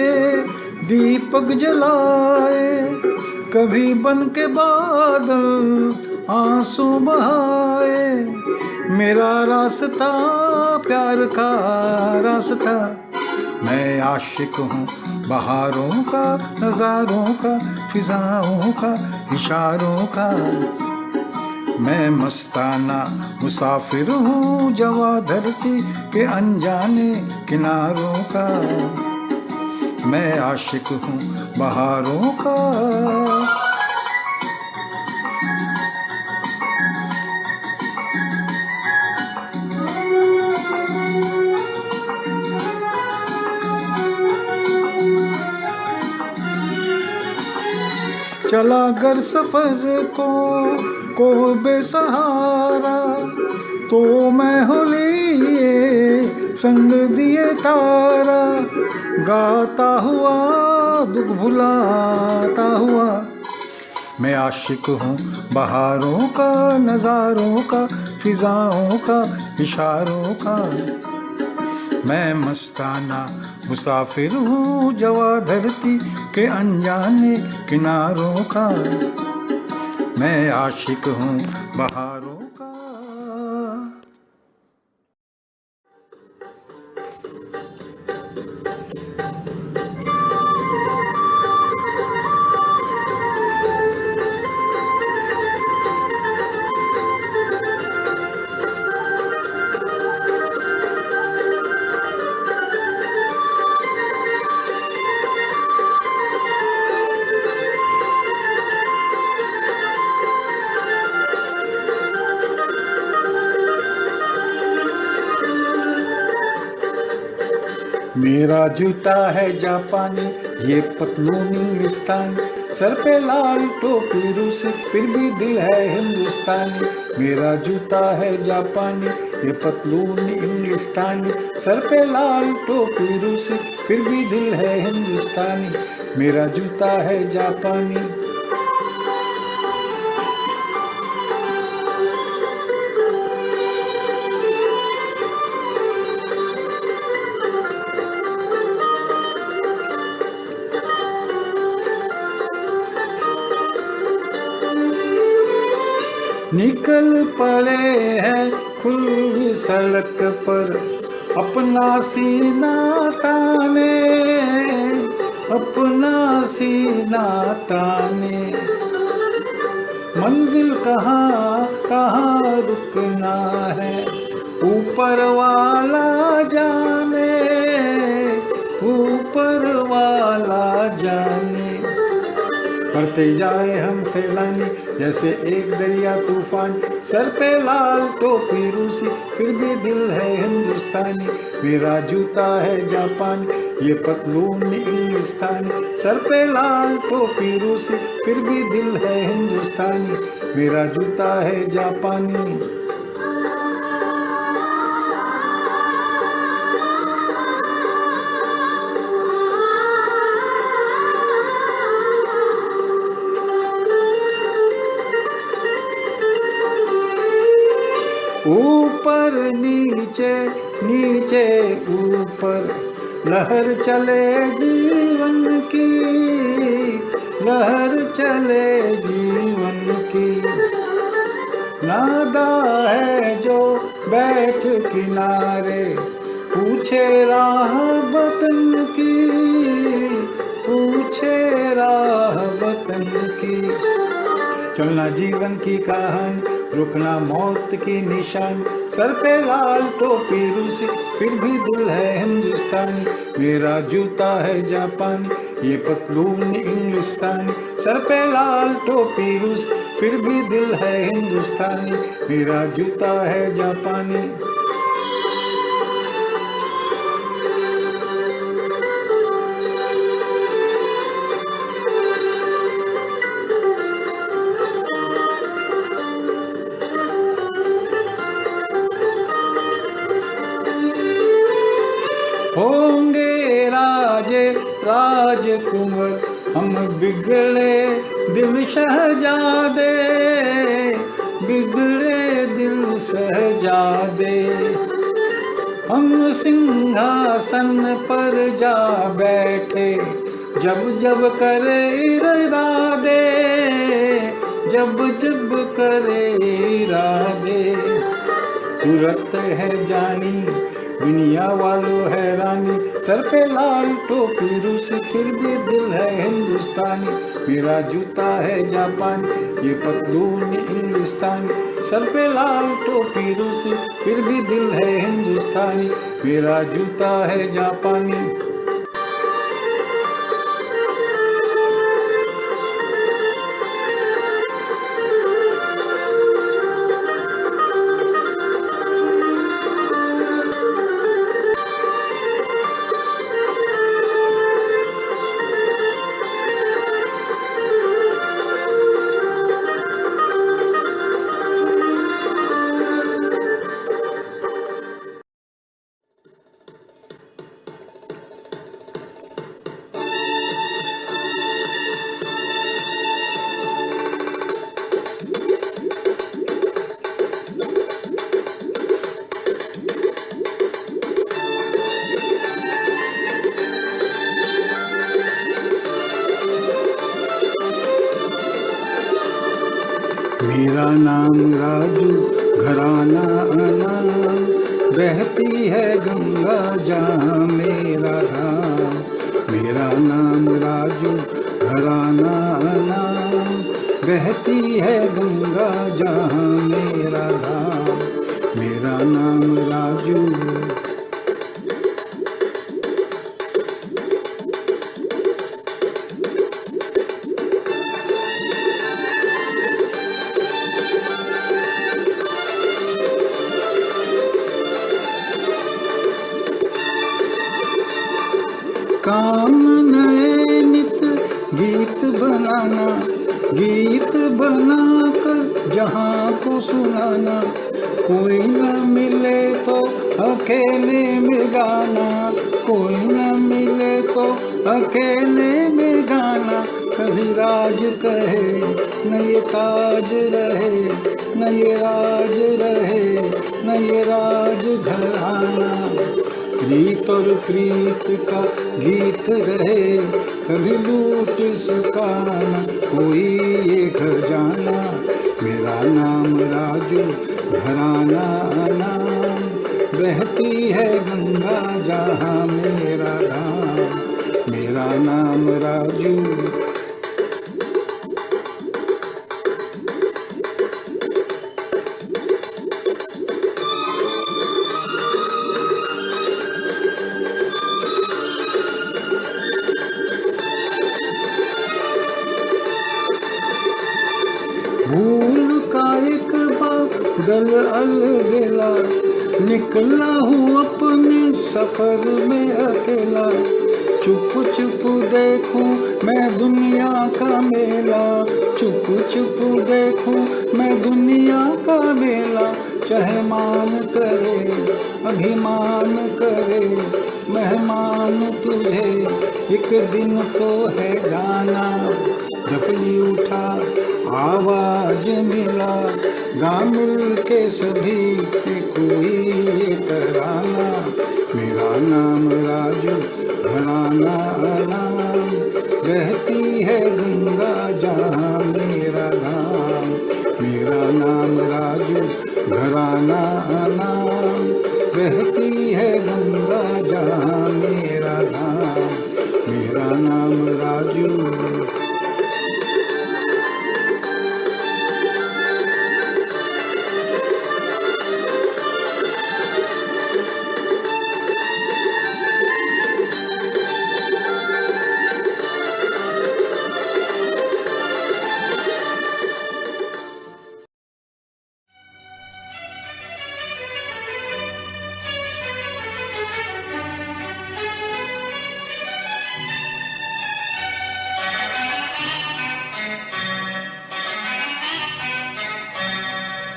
दीपक जलाए, कभी बन के बादल आंसू बहाए। मेरा रास्ता प्यार का रास्ता। मैं आशिक हूँ बहारों का, नज़ारों का, फिजाओं का, इशारों का। मैं मस्ताना मुसाफिर हूँ जवा धरती के अनजाने किनारों का। मैं आशिक हूँ बहारों का। चला कर सफर को बेसहारा, तो मैं हो लिए संग दिए तारा। गाता हुआ दुख भुलाता हुआ। मैं आशिक हूँ बहारों का, नज़ारों का, फिजाओं का, इशारों का। मैं मस्ताना मुसाफिर हूँ जवा धरती के अनजाने किनारों का। मैं आशिक हूँ बहारों का। मेरा जूता है जापानी, ये पतलून इंग्लिस्तानी, सर पे लाल टोपी रूसी, फिर भी दिल है हिंदुस्तानी। मेरा जूता है जापानी, ये पतलून इंग्लिस्तानी, सर पे लाल टोपी रूसी, फिर भी दिल है हिंदुस्तानी। मेरा जूता है जापानी। निकल पड़े हैं खुली सड़क पर अपना सीना ताने, अपना सीना ताने। मंजिल कहाँ कहाँ रुकना है, ऊपर वाला जाने, ऊपर वाला जाने। करते जाए हम सैलानी जैसे एक दरिया तूफान, सर पे लाल टोपी रूसी फिर भी दिल है हिंदुस्तानी। मेरा जूता है जापानी, ये पतलून इंग्लिस्तानी, सर पे लाल टोपी रूसी फिर भी दिल है हिंदुस्तानी। मेरा जूता है जापानी। ऊपर नीचे नीचे ऊपर, लहर चले जीवन की, लहर चले जीवन की। नादा है जो बैठ किनारे, पूछे राह वतन की, पूछे राह वतन की। चलना जीवन की कहानी, रुकना मौत की निशानी, सर पे लाल टोपी रूसी फिर भी दिल है हिंदुस्तानी। मेरा जूता है जापानी, ये पतलून इंग्लिस्तानी, सर पे लाल टोपी रूसी फिर भी दिल है हिंदुस्तानी। मेरा जूता है जापानी। होंगे राजे राजकुंवर हम बिगड़े दिल शहजादे, बिगड़े दिल शहजादे। हम सिंहासन पर जा बैठे जब जब करे इरादे, जब जब करे इरादे। सूरत है जानी दुनिया वालों हैरानी, सर पे लाल टोपी रूसी फिर भी दिल है हिंदुस्तानी। मेरा जूता है जापानी, ये पतलून इंग्लिस्तानी, सर पे लाल टोपी रूसी फिर भी दिल है हिंदुस्तानी। मेरा जूता है जापानी। मेरा नाम राजू घराना नाम, बहती है गंगा जहाँ मेरा धाम। मेरा नाम राजू घराना नाम, बहती है गंगा जहाँ मेरा धाम। मेरा नाम राजू। काम नए नित गीत बनाना, गीत बनाकर जहाँ को सुनाना। कोई न मिले तो अकेले में गाना, कोई न मिले तो अकेले में गाना। कभी राज कहे न ये ताज रहे, न ये राज रहे, न ये राज घराना। रीत और प्रीत का गीत रहे, कभी लूट सकाना कोई ये खजाना। मेरा नाम राजू घराना नाम, बहती है गंगा जहाँ मेरा धाम। मेरा मेरा नाम राजू। भूल का एक बादल अलबेला, निकला हूँ अपने सफर में अकेला। चुप चुप देखूं मैं दुनिया का मेला, चुप चुप देखूं मैं दुनिया का मेला। चाहे मान करे अभिमान करे मेहमान तुझे, एक दिन तो है गाना। डफली उठा आवाज मिला, गा मिल के सभी के कोई ये तराना। मेरा नाम राजू घराना नाम, बहती है गंगा जहाँ मेरा धाम। मेरा नाम राजू घराना नाम, बहती है गंगा जहाँ मेरा धाम। मेरा नाम राजू।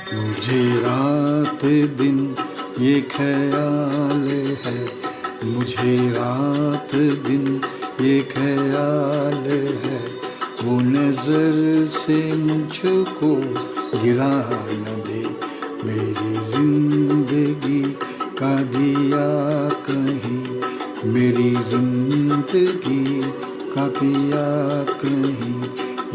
मुझे रात दिन ये ख्याल है, मुझे रात दिन ये ख्याल है। वो नजर से मुझको गिरा न दे, मेरी जिंदगी का दिया कहीं, मेरी जिंदगी का दिया कहीं।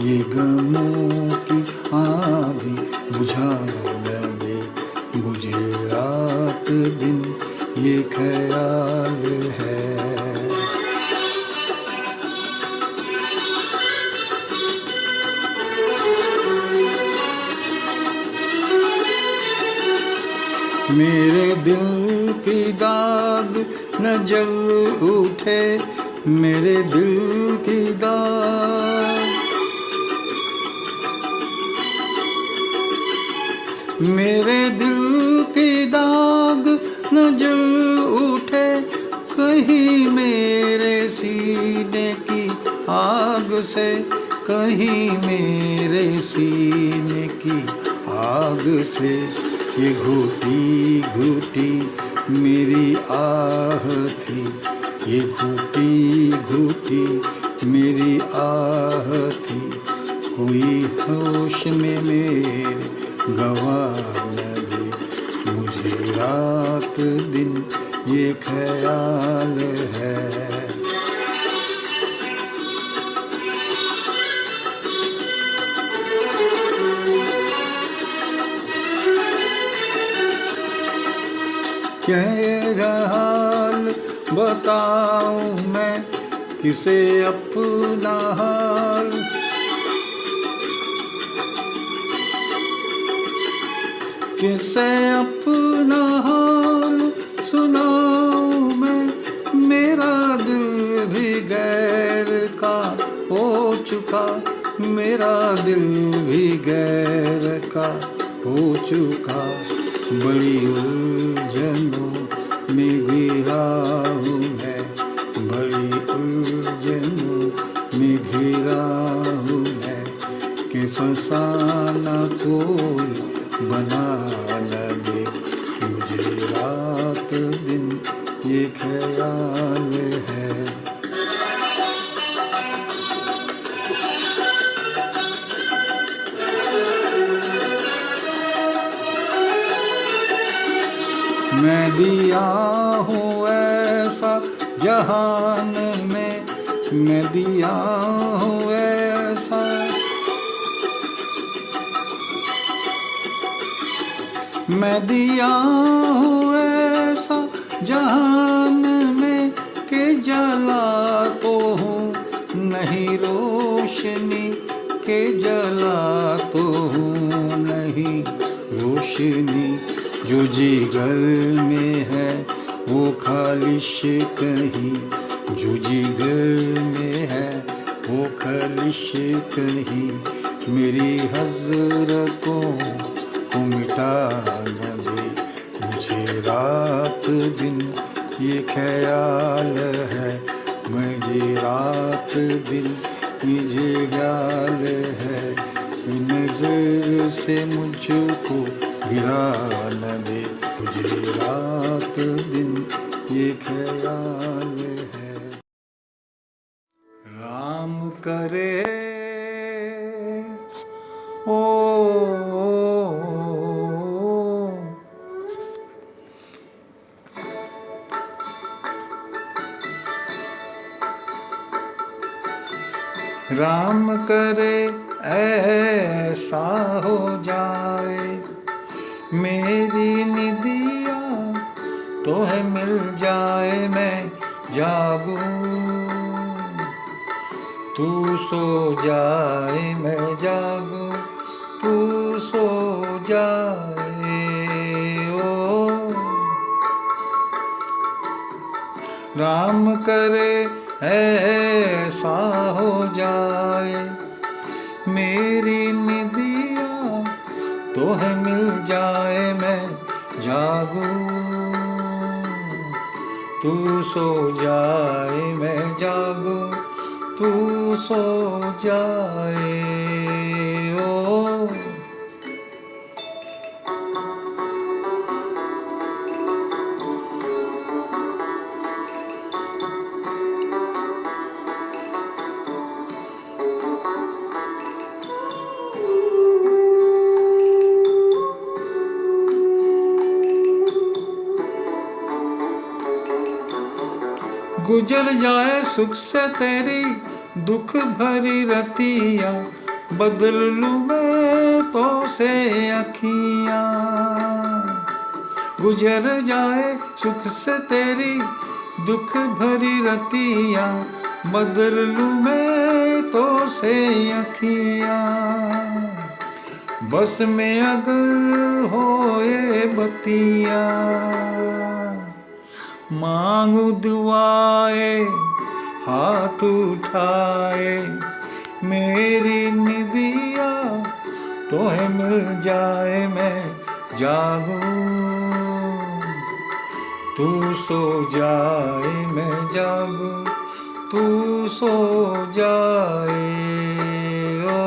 ये गमों की आँधी बुझा न दे, मुझे रात दिन ये ख्याल है। मेरे दिल की दाग न जल उठे, मेरे दिल की दाग, मेरे दिल की दाग न जल उठे। कहीं मेरे सीने की आग से, कहीं मेरे सीने की आग से। ये घुटी घुटी मेरी आह थी, ये घुटी घुटी मेरी आह थी। कोई होश में मेरे गवा न दे, मुझे रात दिन ये ख्याल है। क्या हाल बताऊं मैं किसे अपना हाल, किसे अपना हाल सुनाऊं मैं। मेरा दिल भी गैर का हो चुका, मेरा दिल भी गैर का हो चुका। बड़ी उलझनों में घिरा हूँ मैं, बड़ी उलझनों में घिरा हूँ मैं। कि फसाना कोई बना न दे, मुझे रात दिन ये ख्याल है। मैं दिया हूँ ऐसा जहान में, मैं दिया हूँ ऐसा, मैं दिया हूँ ऐसा जहान में। के जला तो हूँ नहीं रोशनी के जला तो हूँ नहीं रोशनी, जो जिगर में है वो खालिश कहीं, जो जिगर में है वो खालिश कहीं, मेरी हज़रतों को मिटा न दे। मुझे रात दिन ये ख्याल है, मुझे रात दिन ये ख्याल है, नज़र से मुझको गिरा न दे। मुझे रात दिन ये ख्याल है। राम करे ओ राम करे ऐसा हो जाए, मेरी निदिया तो है मिल जाए, मैं जागूं तू सो जाए, मैं जागूं तू सो जाए। ओ राम करे ऐसा हो जाए, मेरी निदिया तो है मिल जाए, मैं जागूं तू सो जाए, मैं जागूं तू सो जाए। ओ गुजर जाए सुख से तेरी दुख भरी रतिया, बदल लूं मैं तो से अखियां। गुजर जाए सुख से तेरी दुख भरी रतिया, बदल लूं मैं तो से अखियां। बस में अगर होए बतिया, मांगू दुआए हाथ उठाए, मेरी निदिया तो है मिल जाए, मैं जागूं तू सो जाए, मैं जागूं तू सो जाए। ओ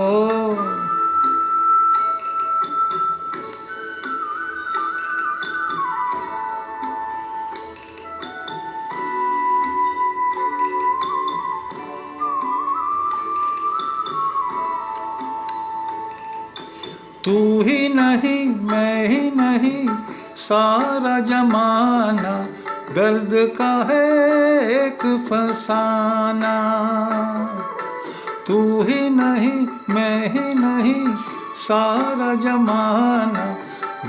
तू ही नहीं मैं ही नहीं सारा जमाना, दर्द का है एक फसाना। तू ही नहीं मैं ही नहीं सारा जमाना,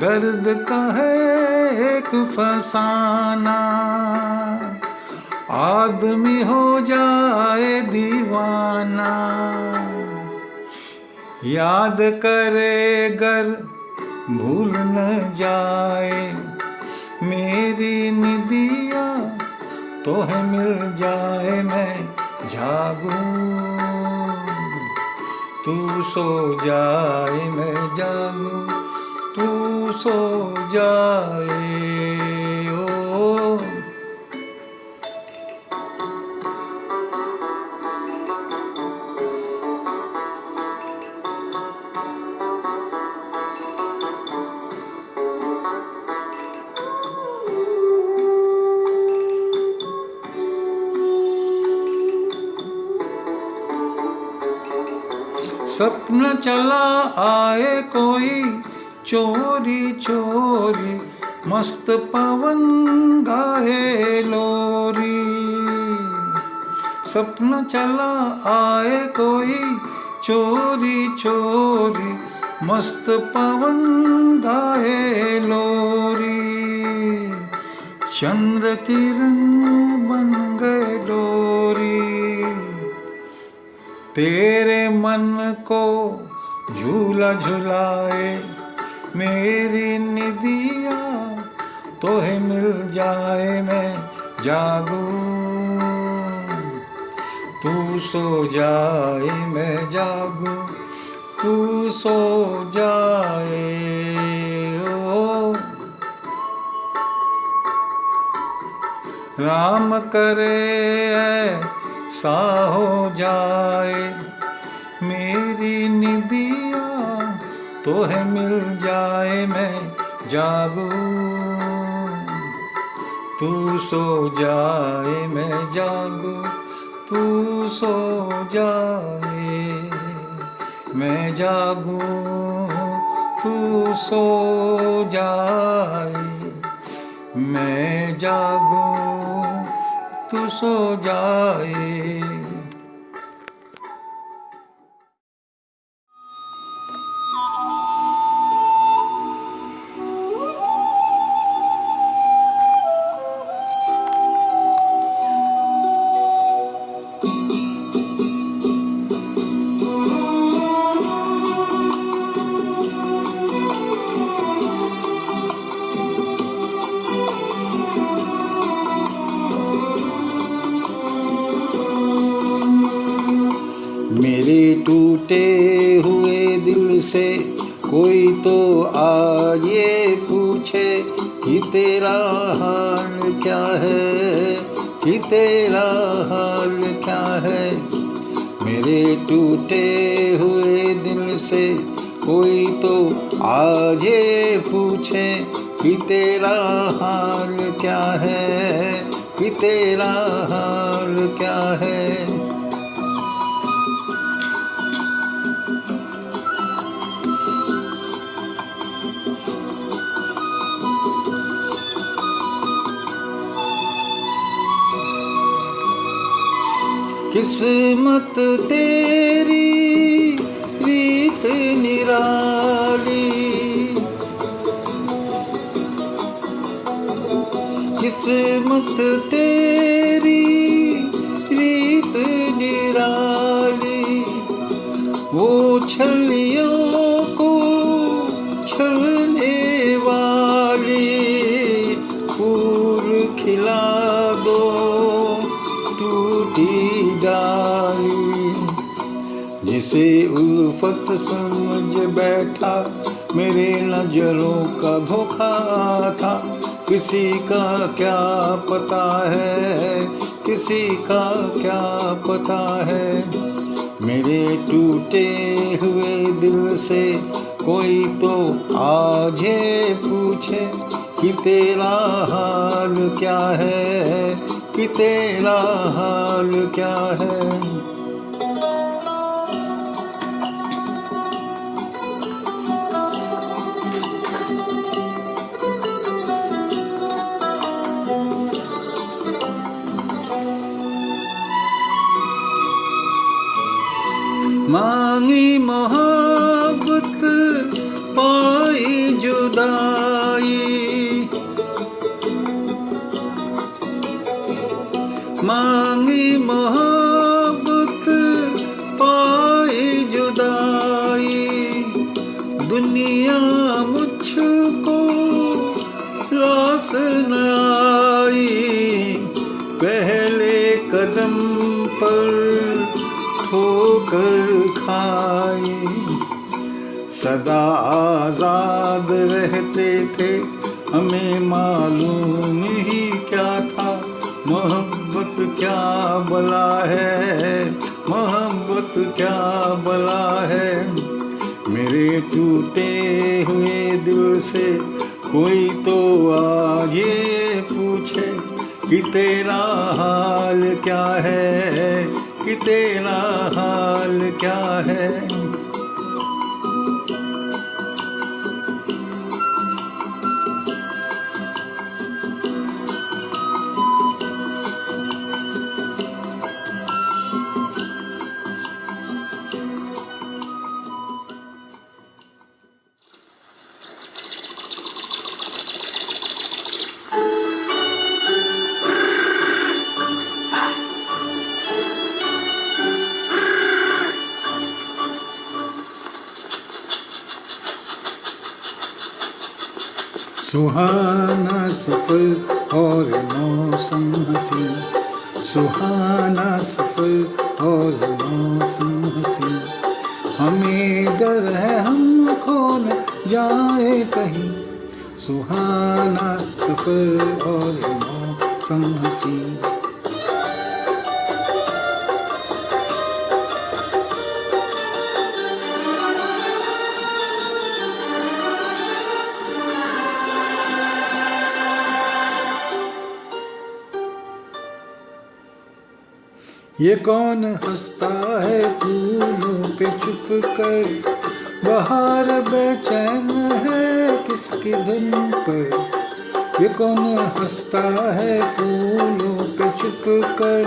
दर्द का है एक फसाना। आदमी हो जाए दीवाना, याद करे गर भूल न जाए, मेरी निदिया तो है मिल जाए, मैं जागूं तू सो जाए, मैं जागूं तू सो जाए। ओ सपन चला आए कोई चोरी चोरी, मस्त पवन गाए लोरी। सपन चला आए कोई चोरी चोरी, मस्त पवन गाए लोरी। चंद्र किरण बन गए डोरी, तेरे मन को झूला झुलाए मेरी निदिया, तोहे मिल जाए मैं जागूं, तू सो जाए मैं जागूं, तू सो जाए ओ। राम करे ऐसा हो जाए मेरी निदिया, तोहे मिल जाए मैं जागूं, तू सो जाए मैं जागूं, तू सो जाए मैं जागूं, तू सो जाए मैं जागूं, तू सो जाए। मेरे टूटे हुए दिल से कोई तो आज ये पूछे कि तेरा हाल क्या है, कि तेरा हाल क्या है। मेरे टूटे हुए दिल से कोई तो आज ये पूछे कि तेरा हाल क्या है, कि तेरा हाल क्या है। किस्मत तेरी रीत निराली, किस्मत तेरी रीत निराली, वो छलियों को छलने वाली, फूल खिला दो टूटी डाली, जिसे उल्फत समझ बैठा मेरे नजरों का धोखा था। किसी का क्या पता है, किसी का क्या पता है। मेरे टूटे हुए दिल से कोई तो आज ये पूछे कि तेरा हाल क्या है, कि तेरा हाल क्या है। मांगी मोहब्बत पाई जुदाई, मांगी मोहब्बत पाई जुदाई, दुनिया मुझको रास न आई, पहले कदम पर ठोकर खाई। सदा आजाद रहते थे, हमें मालूम ही क्या था मोहब्बत क्या बला है, मोहब्बत क्या बला है। मेरे टूटे हुए दिल से कोई तो आज ये पूछे कि तेरा हाल क्या है, कि तेरा हाल क्या है। सुहाना सफर और मौसम हसी, सुहाना सफर और मौसम हसी। हमें डर है हम खो न जाए कहीं, सुहाना सफर और मौसम हसी। ये कौन हंसता है फूलों पे चुप कर, बहार बेचैन है किसकी धुन पर। ये कौन हंसता है फूलों पे चुप कर,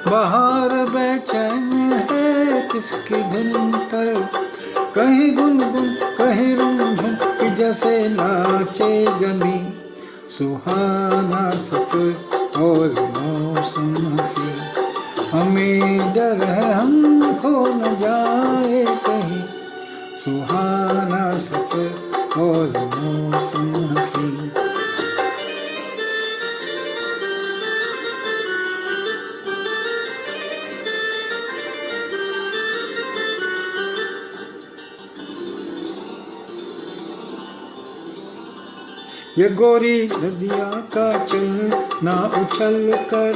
बहार बेचैन है किसकी धुन पर। कहीं गुनगुन कहीं रुनझुन जैसे नाचे जमी, सुहाना सफर और मौसम हसी। हमें डर है हम खो न जाए कहीं, सुहाना सफर और मौसम हसी। ये गोरी नदिया का चलना उछल कर,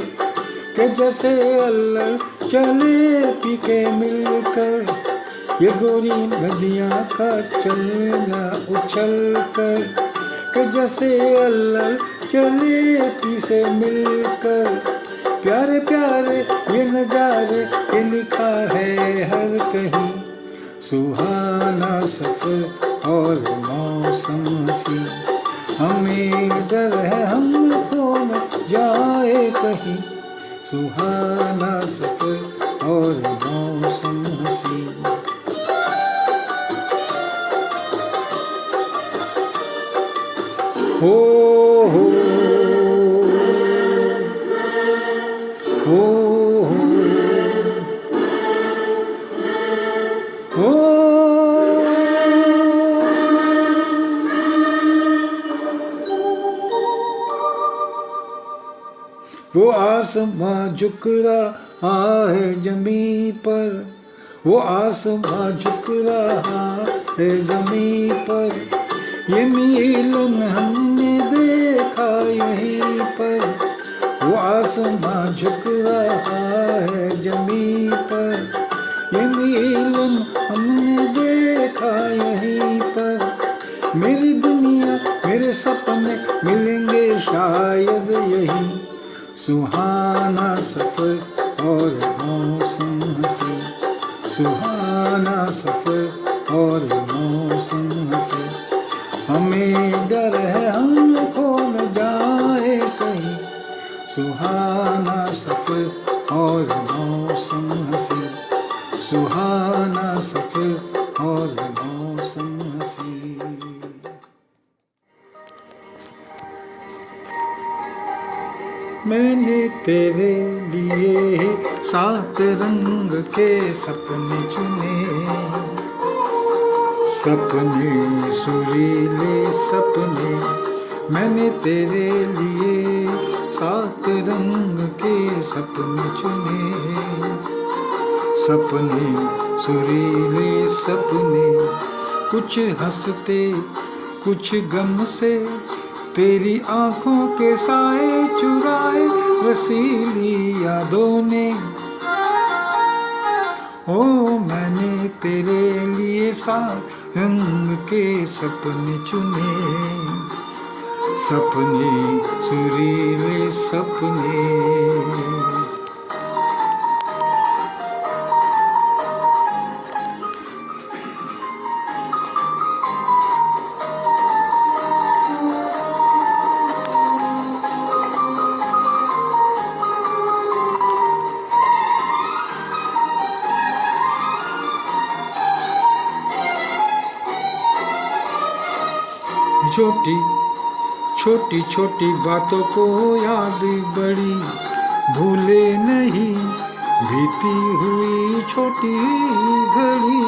के जैसे अल्लड़ चले पी के मिलकर। ये गोरी नदियाँ का चलना उछल कर, के जैसे अल्लड़ चले पी से मिलकर। प्यारे प्यारे ये नजारे ये लिखा है हर कहीं, सुहाना सफर और मौसम हसी। हमें डर है हम खो न जाए कहीं, सुहाना सफर और मौसम हसी। हो हो हो हो वो आसमां झुक रहा है जमी पर, वो आसमां झुक रहा है जमी पर। ये मिलन हमने देखा यहीं पर, वो आसमां झुक रहा है जमी पर। ये मिलन हमने देखा यहीं पर। मेरी दुनिया मेरे सपने मिलेंगे शायद यहीं, सुहाना सफर और मौसम हसी। सुहाना सफर और मौसम हसी। हमें डर है हम खो न जाए कहीं, सुहाना सफर और मौसम हसी। सुहाना सफर और मौसम हसी। मैंने तेरे लिए 7 रंग के सपने चुने, सपने सुरीले सपने। मैंने तेरे लिए 7 रंग के सपने चुने, सपने सुरीले सपने। कुछ हंसते कुछ गम से तेरी आंखों के साए चुराए रसीली यादों ने। ओ मैंने तेरे लिए 7 रंग के सपने चुने, सपने सुरीले सपने। छोटी छोटी छोटी बातों को याद बड़ी भूले नहीं, बीती हुई छोटी घड़ी।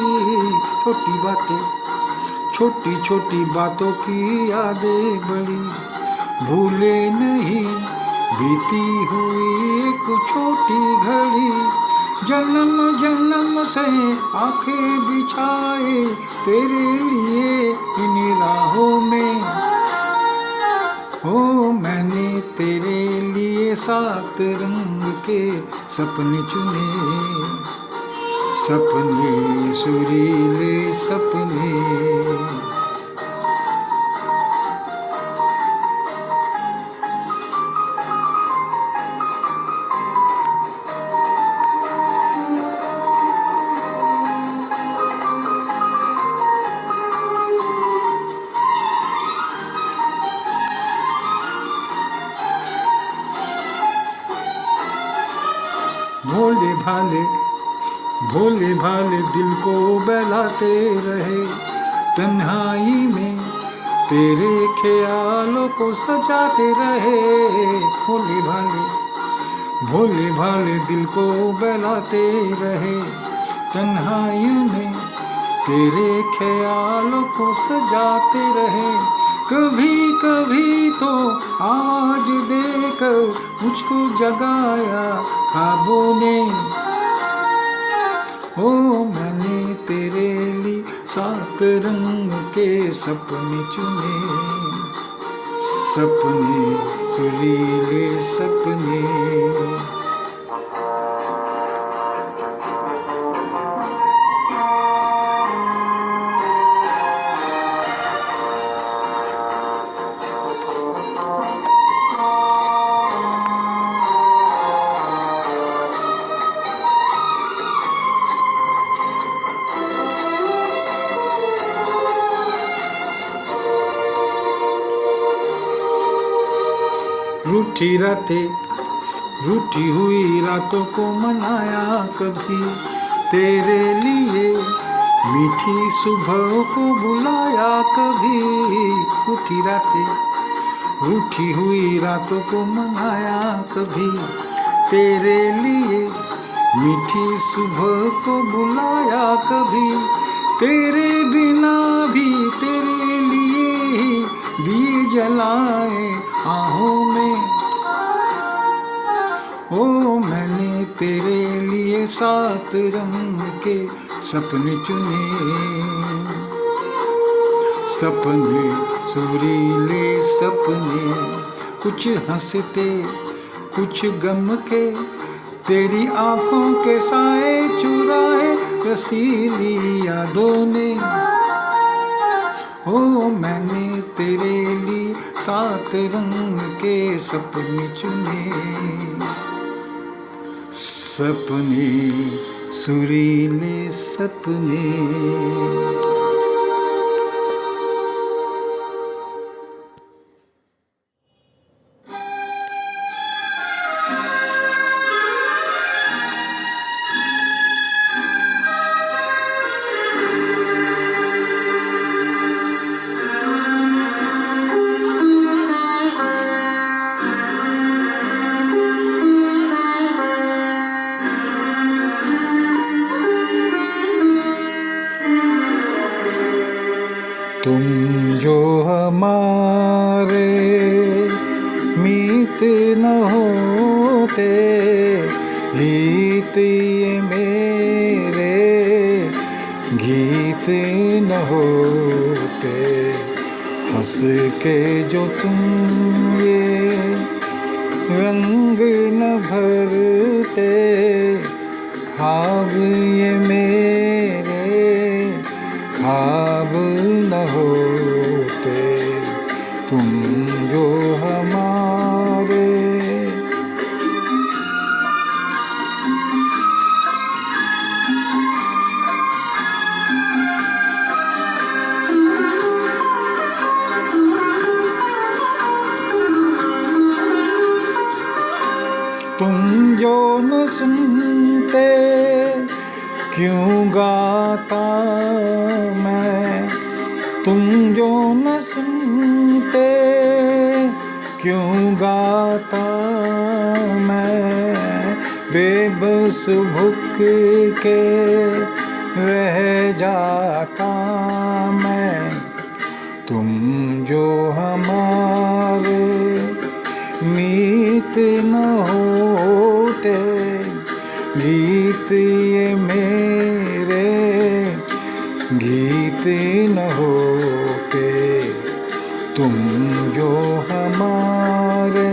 छोटी बातें छोटी छोटी बातों की यादें बड़ी भूले नहीं बीती हुई एक छोटी घड़ी जन्म जन्म से आंखें बिछाए तेरे लिए इन राहों में ओ मैंने तेरे लिए 7 रंग के सपने चुने सपने सुरीले सपने भोले भाले दिल को बहलाते रहे तन्हाई में तेरे ख्यालों को सजाते रहे भोले भाले दिल को बहलाते रहे तन्हाई में तेरे ख्यालों को सजाते रहे कभी कभी तो आज देकर मुझको जगाया ख्वाबों ने ओ मैंने तेरे लिए 7 रंग के सपने चुने सपने सुरीले सपने रूठी हुई रातों को मनाया कभी तेरे लिए मीठी सुबह को बुलाया कभी रूठी हुई रातों को मनाया कभी तेरे लिए मीठी सुबह को बुलाया कभी तेरे बिना भी तेरे लिए ही दिए जलाए आहों में ओ मैंने तेरे लिए 7 रंग के सपने चुने सपने सुरीले सपने कुछ हंसते कुछ गम के तेरी आंखों के साए चुराए रसीली यादों ने ओ मैंने तेरे लिए 7 रंग के सपने चुने सपने सुरीले सपने तुम जो हमारे मीत न होते गीत ये मेरे गीत न होते हंस के जो तुम ये रंग न भरते ख्वाब ये मेरे ख्वाब न होते तुम जो हमारे तुम जो न सुनते क्यों गाता मैं तुम जो न सुनते क्यों गाता मैं बेबस भूख के रह जाता मैं न होते तुम जो हमारे।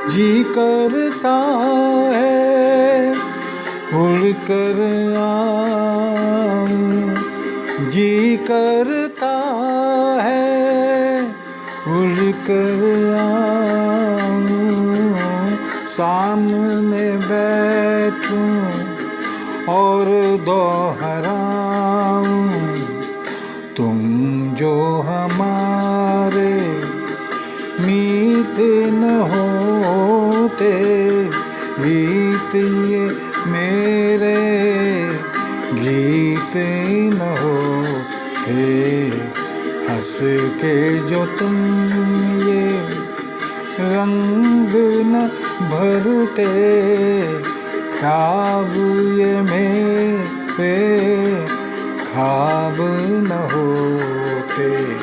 जी करता है उड़कर आऊं, जी करता है उड़कर आऊं, सामने बैठूं और दोहराऊं तुम जो हमारे। मीत न होते गीत ये मेरे, गीत न होते हंस के जो तुम ये रंग न भरते, ख्वाब ये मेरे ख्वाब न होते।